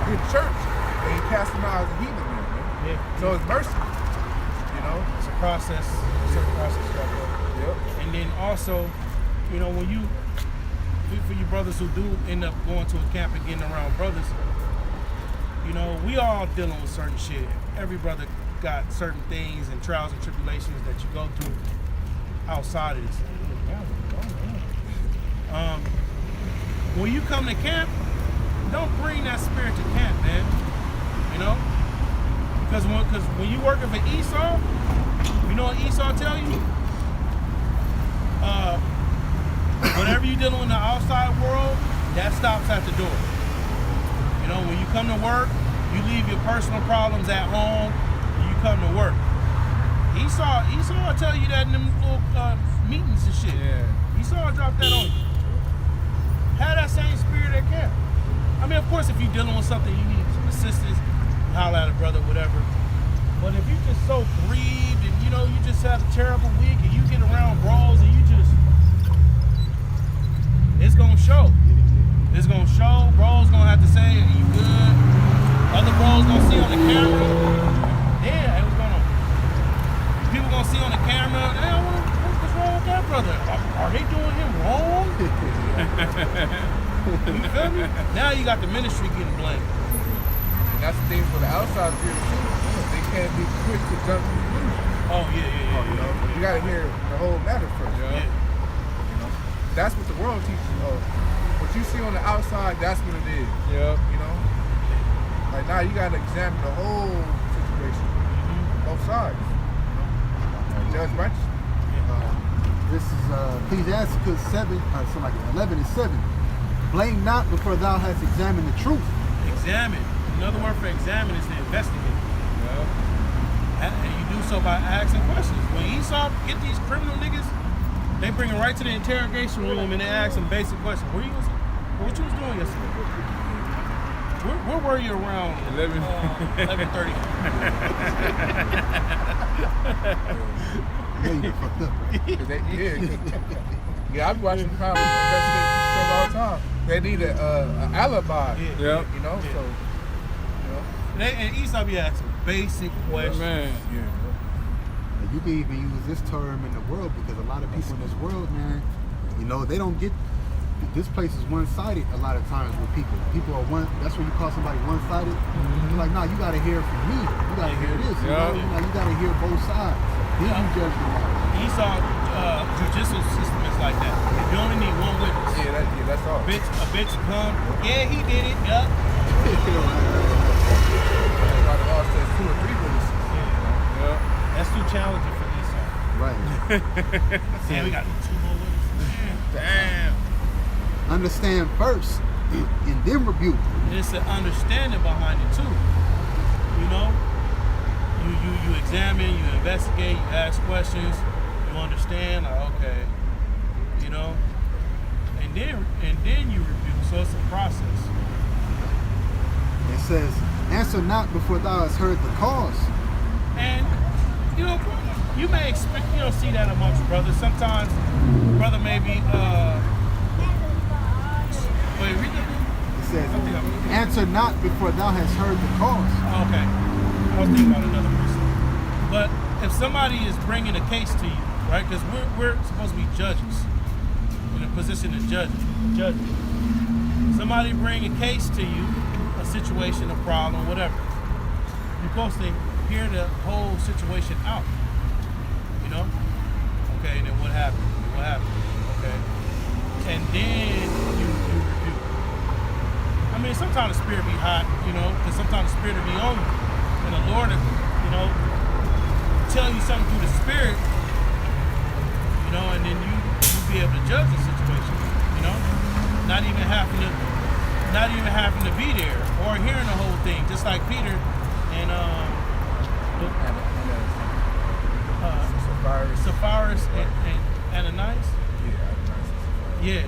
Speaker 2: hear the church, then he casts him out as a heathen man.
Speaker 1: Yeah.
Speaker 2: So it's mercy. You know?
Speaker 1: It's a process. It's a process, right?
Speaker 2: Yep.
Speaker 1: And then also, you know, when you, for you brothers who do end up going to a camp and getting around brothers, you know, we all dealing with certain shit. Every brother got certain things and trials and tribulations that you go through outside of this. When you come to camp, don't bring that spirit to camp, man. You know? Because when you working for Esau, you know what Esau tell you? Whatever you dealing with in the outside world, that stops at the door. You know, when you come to work, you leave your personal problems at home, and you come to work. Esau will tell you that in them little meetings and shit.
Speaker 2: Yeah.
Speaker 1: Esau will drop that on you. Have that same spirit at camp. I mean, of course, if you're dealing with something, you need some assistance, holler at a brother, whatever. But if you just so grieved and, you know, you just had a terrible week and you get around brawls and you just, it's going to show. It's going to show. Bros going to have to say, are you good? Other bros going to see on the camera. Yeah, what's going on? People going to see on the camera, hey, what's wrong with that brother? Are they doing him wrong? You feel me? Now you got the ministry getting blamed.
Speaker 2: And that's the thing for the outside people too. They can't be quick to jump to conclusions.
Speaker 1: Oh, yeah.
Speaker 2: You know, you gotta hear the whole matter first.
Speaker 1: Yeah.
Speaker 2: You know, that's what the world teaches. Oh, what you see on the outside, that's what it is.
Speaker 6: Yep.
Speaker 2: You know, like now you gotta examine the whole situation, both sides. You know, judge righteously.
Speaker 4: This is Ecclesiastes 7, something like 11 and 7. Blame not before thou hast examined the truth.
Speaker 1: Examine. Another word for examine is to investigate. And you do so by asking questions. When Esau get these criminal niggas, they bring them right to the interrogation room and they ask them basic questions. What you was doing yesterday? Where were you around 11:30?
Speaker 4: Yeah, you get fucked up.
Speaker 2: Yeah, I'm watching the comments all the time. They need an alibi.
Speaker 1: Yeah.
Speaker 2: You know,
Speaker 1: Yeah.
Speaker 2: so you know.
Speaker 1: And Esau be asking basic questions.
Speaker 6: Man.
Speaker 2: Yeah.
Speaker 4: You can even use this term in the world because a lot of people in this world, man, you know, they don't get. This place is one-sided a lot of times with people. People are one. That's when you call somebody one-sided. You're like, nah, you gotta hear from me. You gotta hear this. You know, you gotta hear both sides. Then you judge the matter.
Speaker 1: Esau judicial system is like that. You only need one witness.
Speaker 2: Yeah, that's all.
Speaker 1: A bitch come. Yeah, he did it. Yup.
Speaker 2: That's why the law says 2 or 3 witnesses.
Speaker 1: Yeah. Man, we got 2 more witnesses.
Speaker 6: Damn.
Speaker 4: Understand first, and then rebuke.
Speaker 1: And it's an understanding behind it too. You know, you examine, you investigate, you ask questions, you understand. Like, okay, you know, and then you rebuke. So it's a process.
Speaker 4: It says, answer not before thou hast heard the cause.
Speaker 1: And you know, you may expect, you know, see that amongst brothers. Sometimes brother may be wait, read it.
Speaker 4: It says, answer not before thou hast heard the cause.
Speaker 1: Okay. I was thinking about another person. But if somebody is bringing a case to you, right? Because we're supposed to be judges, in a position to judge. Somebody bring a case to you, a situation, a problem, whatever. You're supposed to hear the whole situation out. You know? Okay, then what happened? What happened? Okay. And then you review. I mean, sometimes the spirit be hot, you know, because sometimes the spirit will be on you. And the Lord, you know, tell you something through the spirit, you know, and then you be able to judge the situation, you know, not even having to be there or hearing the whole thing, just like Peter and Sapphira and Ananias. Yeah.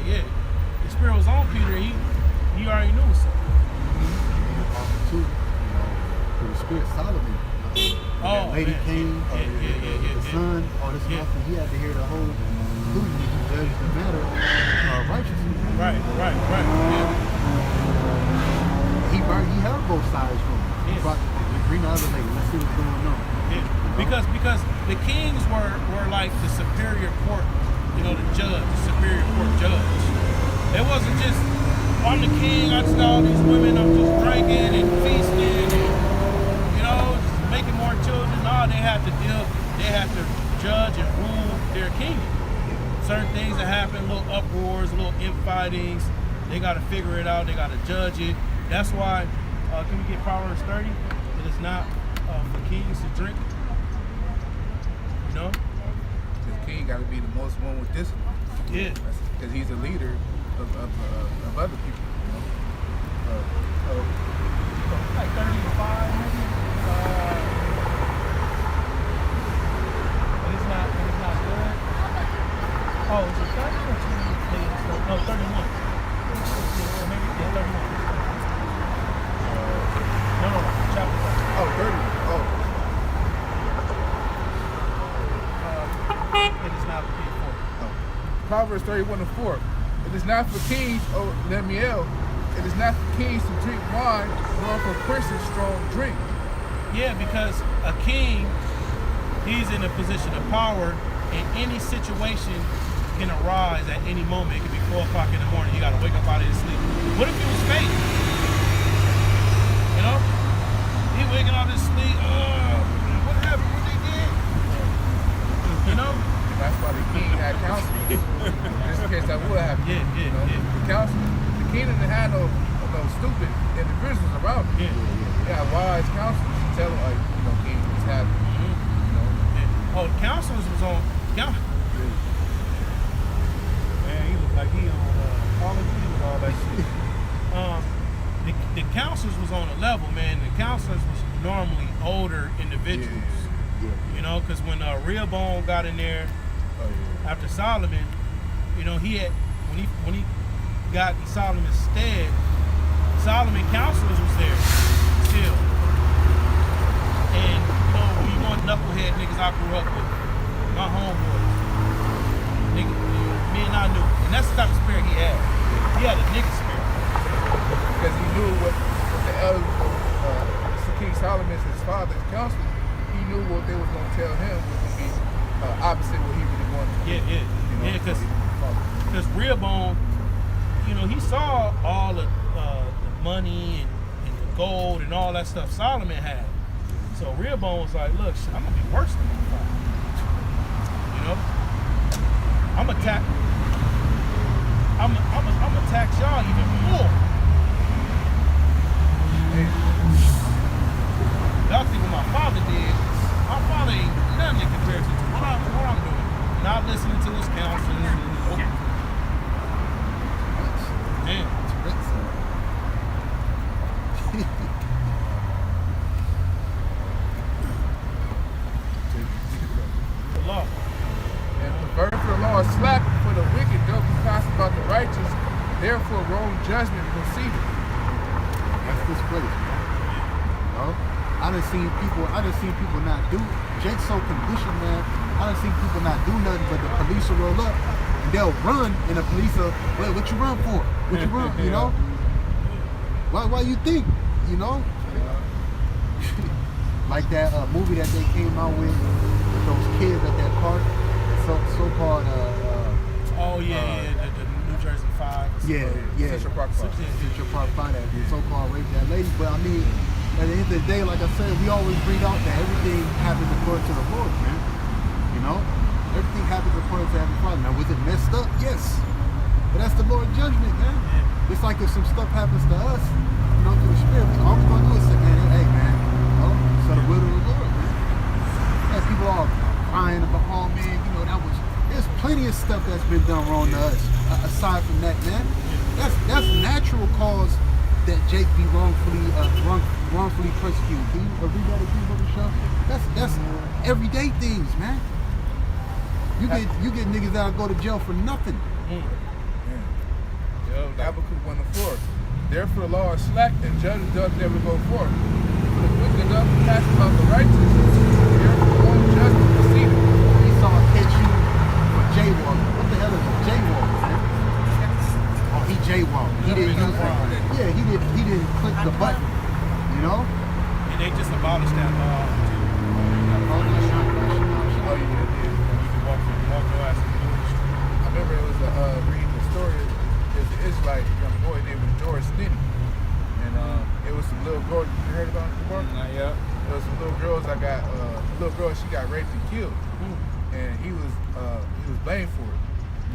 Speaker 1: The spirit was on Peter. He already knew something.
Speaker 4: Too, you know, through the spirit, Solomon.
Speaker 1: Oh,
Speaker 4: that lady
Speaker 1: man.
Speaker 4: came,
Speaker 1: Yeah.
Speaker 4: the son, all this
Speaker 1: Yeah.
Speaker 4: stuff, and he had to hear the whole conclusion. He judged the matter righteously.
Speaker 1: Right. Yeah.
Speaker 4: He heard both sides from him.
Speaker 1: Yeah.
Speaker 4: He brought bring the other lady. Let's see what's going on.
Speaker 1: Yeah. Because the kings were like the superior court, you know, the superior court judge. It wasn't just, I'm the king, I just got all these women, I'm just drinking and feasting and, you know, just making more children. No, they have to judge and rule their kingdom. Certain things that happen, little uproars, little infightings, they got to figure it out, they got to judge it. That's why, can we get Proverbs 30? It is not for kings to drink. You know?
Speaker 2: The king got to be the most one with discipline.
Speaker 1: Yeah.
Speaker 2: Because he's a leader of other people. You know?
Speaker 1: Like 35 maybe. And it's not good. Oh, is it 30 or 20? No, 31. Maybe 31. No, chapter 30.
Speaker 2: Oh, 30. Oh.
Speaker 1: It is not for
Speaker 2: Proverbs 31:4. It is not for kings, O Lemuel. It is not for kings to drink wine, nor for princes strong drink.
Speaker 1: Yeah, because a king, he's in a position of power, and any situation can arise at any moment. It could be 4 o'clock in the morning. You got to wake up out of your sleep. What if it was fake? You know, he waking out of his sleep. What happened? What they did? You know?
Speaker 2: That's why the king had counsel. Just in case that would happen.
Speaker 1: Yeah.
Speaker 2: The counsel. The king didn't have no stupid individuals around him.
Speaker 1: Yeah.
Speaker 2: Yeah, wise counselors to tell him, like, you know, king, what's happening. You know?
Speaker 1: Yeah. Oh, the counselors was on. Man, he looked like he on Call of Duty with all that shit. The counselors was on a level, man. The counselors was normally older individuals. You know, because when Rehoboam got in there after Solomon, you know, he had when he got in Solomon's stead, Solomon counselors was there still. And you know, when you want knucklehead niggas I grew up with, my homeboys, nigga, me and I knew, and that's the type of spirit he had. He had a nigga spirit
Speaker 2: Because he knew what the elders, King Solomon's his father's counselors. He knew what they was going to tell him was going to be opposite what he really wanted.
Speaker 1: Yeah, because Rehoboam, you know, he saw all the money and the gold and all that stuff Solomon had. So Rehoboam was like, look, shit, I'm going to be worse than my father. You know? I'm going to tax y'all even more. Y'all think what my father did, my father ain't nothing in comparison to what I'm doing. You not listening to his counsel. Damn. The law.
Speaker 2: And the verdict for the law is slack for the wicked, don't be fast about the righteous, therefore wrong judgment proceeded.
Speaker 4: That's this place, man. You know? I done seen people not do. Jake's so conditioned, man. I done seen people not do nothing, but the police will roll up and they'll run, and the police will, wait, what you run for? What you run? You know? Why you think? You know? Like that movie that they came out with those kids at that park, so-called.
Speaker 1: Oh yeah, the New Jersey 5.
Speaker 4: Yeah.
Speaker 2: Central Park 5.
Speaker 4: Central Park 5, that so-called rape that lady. But I mean, at the end of the day, like I said, we always bring out that everything happens according to the Lord, man. You know, everything happens according to Heavenly Father. Now, was it messed up? Yes, but that's the Lord's judgment, man. It's like if some stuff happens to us, you know, through the Spirit, all we're gonna do is say, man, hey, man, you know, so the will of the Lord, man. And people all crying about, oh man, you know, there's plenty of stuff that's been done wrong to us. Aside from that, man, that's natural cause that Jake be wrongfully persecuted. Can you read that again, Brother Shaw? That's everyday things, man. You get niggas that'll go to jail for nothing.
Speaker 2: Yo, Habakkuk 1:4. Therefore the law is slack and judges doth never go forth. For the wicked doth pass about the righteous, therefore wrong judgment proceeded.
Speaker 4: Esau catch you for jaywalking. What the hell is a jaywalk, man? Oh, he jaywalked. He didn't use it. Yeah, he didn't click the button. You know?
Speaker 1: And they just abolished that law too.
Speaker 2: Oh, yeah,
Speaker 1: You can walk your ass in the street.
Speaker 2: I remember it was reading the story. There's an Israelite young boy named George Stinney. And it was some little girl, you heard about it before?
Speaker 6: Not yet.
Speaker 2: There was some little girls she got raped and killed. And he was blamed for it.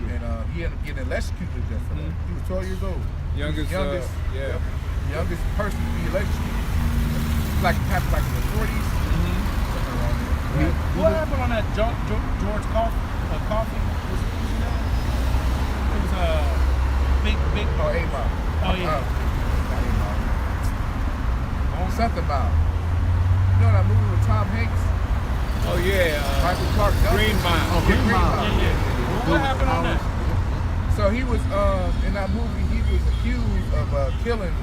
Speaker 2: And he ended up getting electrocuted to death for that. He was 12 years old.
Speaker 6: Youngest
Speaker 2: Person to be electrocuted. Like it happened like in the 40s. Something around there.
Speaker 1: What happened on that George Coffee? What's his name? It was a big.
Speaker 2: Oh, 8 Mile.
Speaker 1: Oh yeah.
Speaker 2: Not 8 Mile. Something about. You know that movie with Tom Hanks?
Speaker 6: Oh yeah.
Speaker 2: Michael Clark Duncan?
Speaker 6: Green Mile.
Speaker 4: Oh, Green Mile.
Speaker 1: Yeah. What happened on that?
Speaker 2: So he was in that movie. He was accused of killing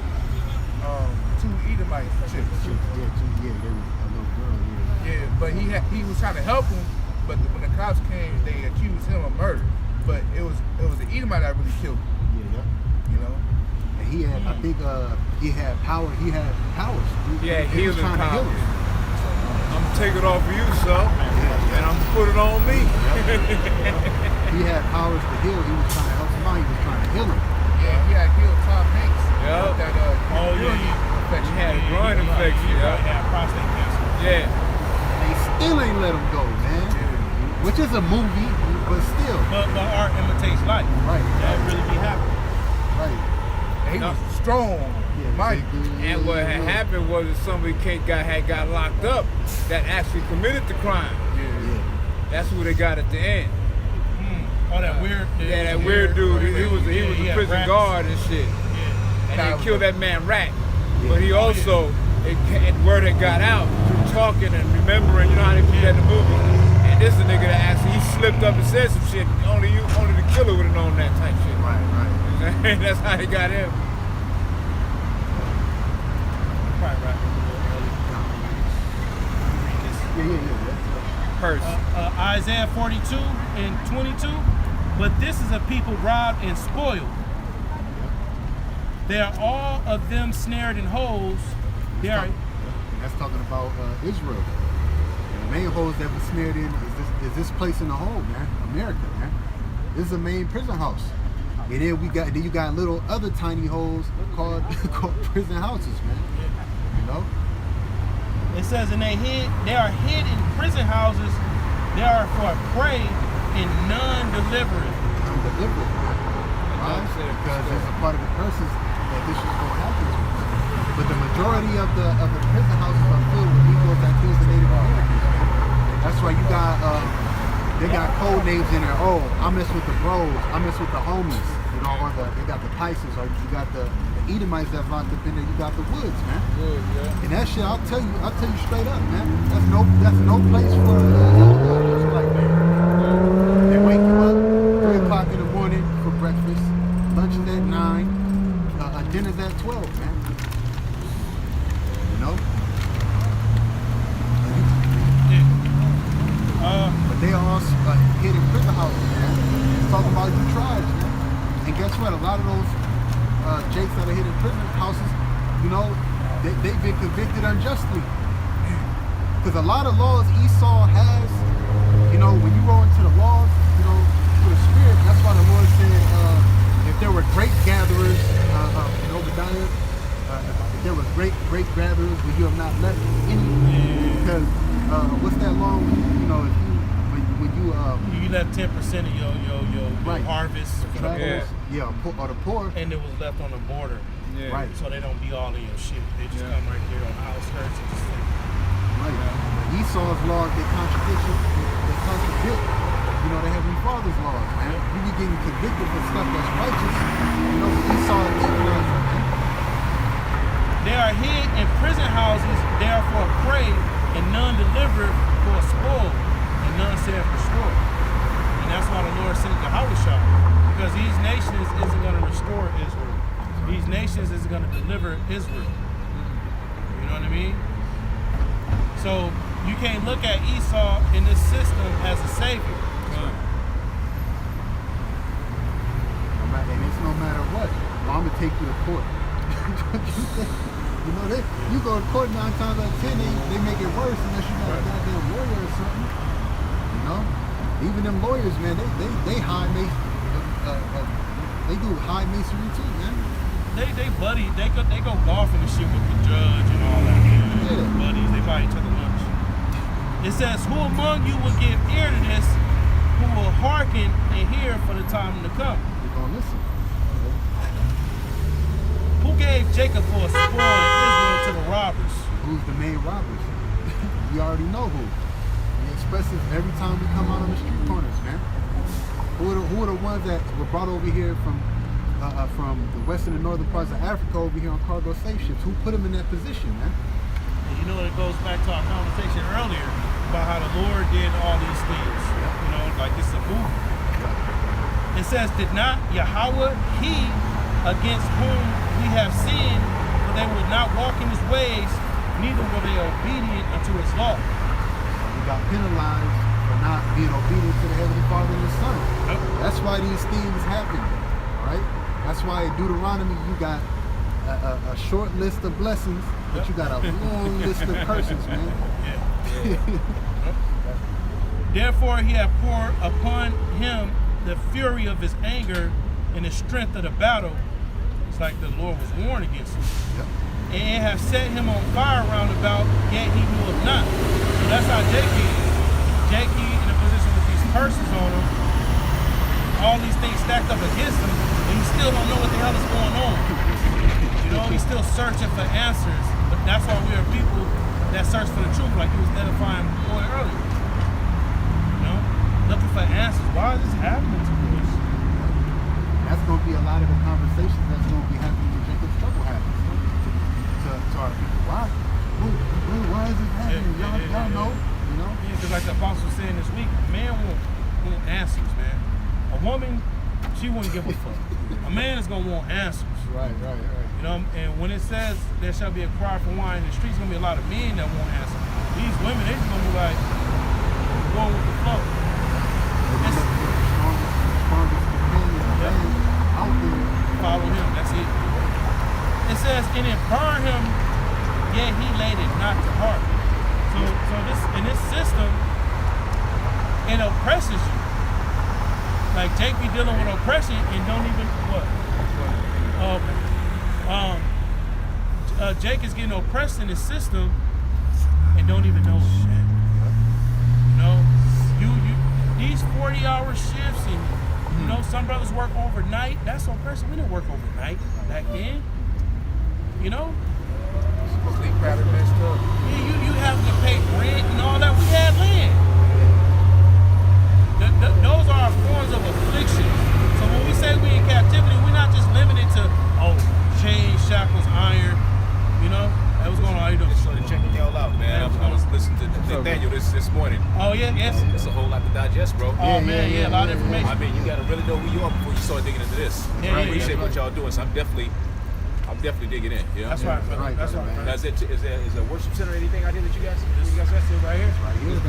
Speaker 2: 2 Edomite chicks.
Speaker 4: Yeah, there was a little girl here.
Speaker 2: Yeah, but he was trying to help him. But when the cops came, they accused him of murder. But it was the Edomite that really killed him.
Speaker 4: Yeah.
Speaker 2: You know.
Speaker 4: And he had, I think, he had power. He had powers.
Speaker 6: Yeah,
Speaker 4: he was
Speaker 6: healing
Speaker 4: trying to heal
Speaker 6: powers.
Speaker 4: us.
Speaker 6: I'm gonna take it off of you, son, and I'm gonna put it on me.
Speaker 4: He had powers to heal. He was trying to help somebody. He was trying to heal him.
Speaker 2: Yeah, he had killed Tom Hanks.
Speaker 6: Yep.
Speaker 2: That
Speaker 6: He
Speaker 2: infection.
Speaker 6: had a groin infection.
Speaker 1: He
Speaker 6: Yeah.
Speaker 1: had prostate cancer.
Speaker 6: Yeah.
Speaker 4: And they still ain't let him go, man. Which is a movie, but still.
Speaker 1: But art imitates life.
Speaker 4: Right.
Speaker 1: That really be happening.
Speaker 4: Right.
Speaker 2: And he was strong, mighty.
Speaker 6: And what had happened was that somebody had got locked up that actually committed the crime.
Speaker 4: Yeah.
Speaker 6: That's who they got at the end.
Speaker 1: Oh, that weird.
Speaker 6: Yeah, that weird dude. He was a prison guard and shit.
Speaker 1: Yeah.
Speaker 6: And they killed that man Rat. But he also, word had got out through talking and remembering, you know how they put that in the movie. And this is a nigga that actually, he slipped up and said some shit. Only the killer would have known that type shit.
Speaker 4: Right.
Speaker 6: That's how he got him.
Speaker 1: Right.
Speaker 4: Yeah.
Speaker 6: Purse.
Speaker 1: Isaiah 42 and 22. But this is a people robbed and spoiled. They are all of them snared in holes. They are.
Speaker 4: That's talking about Israel. And the main holes that were snared in is this place in the hole, man. America, man. This is the main prison house. And then you got little other tiny holes called prison houses, man. You know?
Speaker 1: It says, and they are hid in prison houses. They are for prey and none delivereth.
Speaker 4: Undeliverable. Right? Because it's a part of the curses that this is going to happen to us. But the majority of the prison houses are filled with Negroes that kills the Native Americans. That's why you got they got code names in there. Oh, I mess with the bros. I mess with the homies. You know, or they got the Pisces, or you got the Edomites that's locked up in there. You got the Woods, man.
Speaker 6: Good, yeah.
Speaker 4: And that shit, I'll tell you straight up, man. That's no place for like that. They wake you up 3 o'clock in the morning for breakfast. Lunch is at 9. Dinner's at 12, man. You know. But they are all hidden prison houses, man. It's talking about you tribes, man. And guess what? A lot of those Jakes that are hidden prison houses, you know, they've been convicted unjustly. Because a lot of laws Esau has, you know, when you roll into the laws, you know, through the spirit, that's why the Lord said, if there were grape gatherers, in Obadiah, if there were grape gatherers, would you have not left any? Because what's that law? You know, if
Speaker 1: you left 10% of your
Speaker 4: right.
Speaker 1: harvest for the poor,
Speaker 4: or the poor,
Speaker 1: and it was left on the border,
Speaker 6: Yeah.
Speaker 4: right?
Speaker 1: so they don't be all in your shit. They just come right there on the outskirts and just like,
Speaker 4: Right. Esau's laws, they contradict, you know, the Heavenly Father's laws, man. You be getting convicted for stuff that's righteous, you know, but Esau is ignorant, man.
Speaker 1: they are hid in prison houses, therefore prey, and none delivered for a spoil, and none said for sure. And that's why the Lord sent Yahushua, because these nations isn't going to restore Israel. These nations isn't going to deliver Israel. You know what I mean? So you can't look at Esau in this system as a savior.
Speaker 4: And it's no matter what. Well, I'm gonna take you to court. You know, you go to court 9 times out of 10, they make it worse unless you got a goddamn lawyer or something. You know, even them lawyers, man, they high they do high masonry too, man.
Speaker 1: They buddy, they go golfing and shit with the judge and all that.
Speaker 4: Yeah.
Speaker 1: Buddies, they buy each other lunch. It says, who among you will give ear to this, who will hearken and hear for the time to come?
Speaker 4: You're gonna listen.
Speaker 1: Who gave Jacob for a spoil and Israel to the robbers?
Speaker 4: Who's the main robbers? You already know who. We express this every time we come out on the street corners, man. Who are the ones that were brought over here from the western and northern parts of Africa over here on cargo slave ships? Who put them in that position, man?
Speaker 1: And you know, it goes back to our conversation earlier about how the Lord did all these things. You know, like it's a movie. It says, did not Yahweh, he against whom we have sinned, for they would not walk in his ways, neither were they obedient unto his law.
Speaker 4: We got penalized for not being obedient to the Heavenly Father and His Son.
Speaker 1: Yep.
Speaker 4: That's why these things happen, right? That's why in Deuteronomy you got a short list of blessings, but you got a long list of curses, man.
Speaker 1: Therefore he hath poured upon him the fury of his anger and the strength of the battle. It's like the Lord was warned against him.
Speaker 4: Yep.
Speaker 1: And have set him on fire round about, yet he knew of not. So that's how Jakey is. Jakey in a position with these curses on him, all these things stacked up against him, and he still don't know what the hell is going on. You know, he's still searching for answers. But that's why we are people that search for the truth, like he was edifying the boy earlier. You know, looking for answers. Why is this happening to us?
Speaker 4: That's going to be a lot of the conversations that's going to be happening when Jacob's trouble happens. To our people. Why is it happening? Y'all know, you know?
Speaker 1: Yeah, because like the apostle was saying this week, man want answers, man. A woman, she wouldn't give a fuck. A man is going to want answers.
Speaker 4: Right.
Speaker 1: You know, and when it says there shall be a cry for wine in the streets, going to be a lot of men that want answers. These women, they just going to be like, going with the flow.
Speaker 4: The strongest companion of man out there.
Speaker 1: Follow him, that's it. It says, and it burned him, yet he laid it not to heart. So this in this system, it oppresses you. Like Jake be dealing with oppression and don't even Jake is getting oppressed in this system and don't even know shit. You know, you these 40-hour shifts and you know some brothers work overnight. That's oppression. We didn't work overnight back then. You know?
Speaker 2: Sleep pattern messed up.
Speaker 1: Yeah, you have to pay rent and all that. We had land.
Speaker 7: Nathaniel this morning.
Speaker 1: Oh yeah, yes.
Speaker 7: It's a whole lot to digest, bro.
Speaker 1: Oh man, yeah, a lot of information.
Speaker 7: I mean, you gotta really know who you are before you start digging into this.
Speaker 1: Yeah,
Speaker 7: I
Speaker 1: yeah,
Speaker 7: appreciate
Speaker 1: yeah.
Speaker 7: what y'all doing. So I'm definitely digging in. You know?
Speaker 1: That's right, brother.
Speaker 4: right,
Speaker 1: That's
Speaker 4: brother,
Speaker 1: right,
Speaker 4: man.
Speaker 1: man.
Speaker 7: Now, is there a worship center or anything out here that you guys
Speaker 1: That's it right here.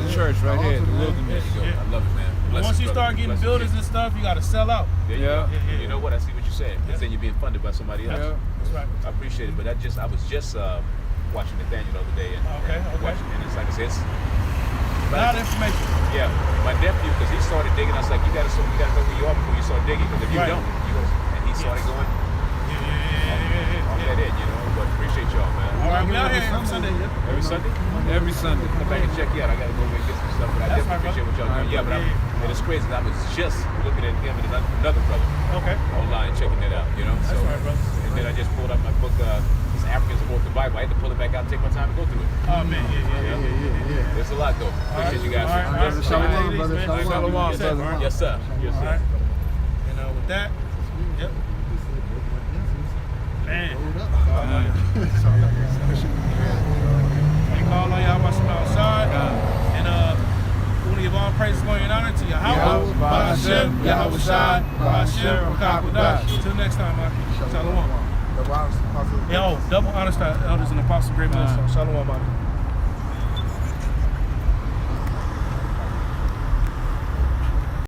Speaker 6: The church right here, the wilderness.
Speaker 7: There you go. I love it, man.
Speaker 1: But
Speaker 7: Bless
Speaker 1: once
Speaker 7: you,
Speaker 1: you
Speaker 7: brother.
Speaker 1: start getting
Speaker 7: Bless you,
Speaker 1: buildings
Speaker 7: kid.
Speaker 1: and stuff, you gotta sell out.
Speaker 7: There you
Speaker 6: Yeah.
Speaker 7: go.
Speaker 1: Yeah, yeah.
Speaker 7: You know what? I see what you're saying. Because then you're being funded by somebody else.
Speaker 6: Yeah.
Speaker 1: That's right.
Speaker 7: I appreciate it, but I was just watching Nathaniel the other day and
Speaker 1: Okay,
Speaker 7: and
Speaker 1: okay.
Speaker 7: watching, and it's like I said,
Speaker 1: A lot of information.
Speaker 7: yeah, my nephew, because he started digging, I was like, you gotta know who you are before you start digging, because if you
Speaker 1: Right.
Speaker 7: don't, you go, and he started going on that end, you know. But appreciate y'all, man.
Speaker 1: All right, we out here every Sunday.
Speaker 7: Every Sunday,
Speaker 6: Every Sunday.
Speaker 7: come back and check you out. I gotta go and get some stuff, but I
Speaker 1: That's
Speaker 7: definitely
Speaker 1: right,
Speaker 7: appreciate what y'all
Speaker 1: brother.
Speaker 7: doing. Yeah, but and it's crazy. I was just looking at him and another brother
Speaker 1: Okay.
Speaker 7: online, checking it out, you know.
Speaker 1: That's
Speaker 7: So,
Speaker 1: right, brother.
Speaker 7: and then I just pulled up my book, it's Africans Aboard the Bible. I had to pull it back out and take my time to go through it.
Speaker 1: Oh man, yeah.
Speaker 7: There's a lot though. Appreciate you guys.
Speaker 1: All right,
Speaker 7: Yes,
Speaker 1: all right.
Speaker 4: Shalom, brother.
Speaker 1: man.
Speaker 4: Shalom.
Speaker 6: Shalom,
Speaker 1: Yes, sir.
Speaker 6: brother.
Speaker 7: Yes, sir. Yes,
Speaker 1: All
Speaker 7: sir.
Speaker 1: right. With that, yep. Man. We call on y'all about some outside. And we want to give all praises, glory, and honor to Yahweh, Ba'ashem, Yahweh Shai, Ba'ashem, Rakakwadash. Until next time, Maki. Shalom.
Speaker 4: The wives,
Speaker 1: Yo, double honor to our elders and apostles, great ministers. Shalom, Maki.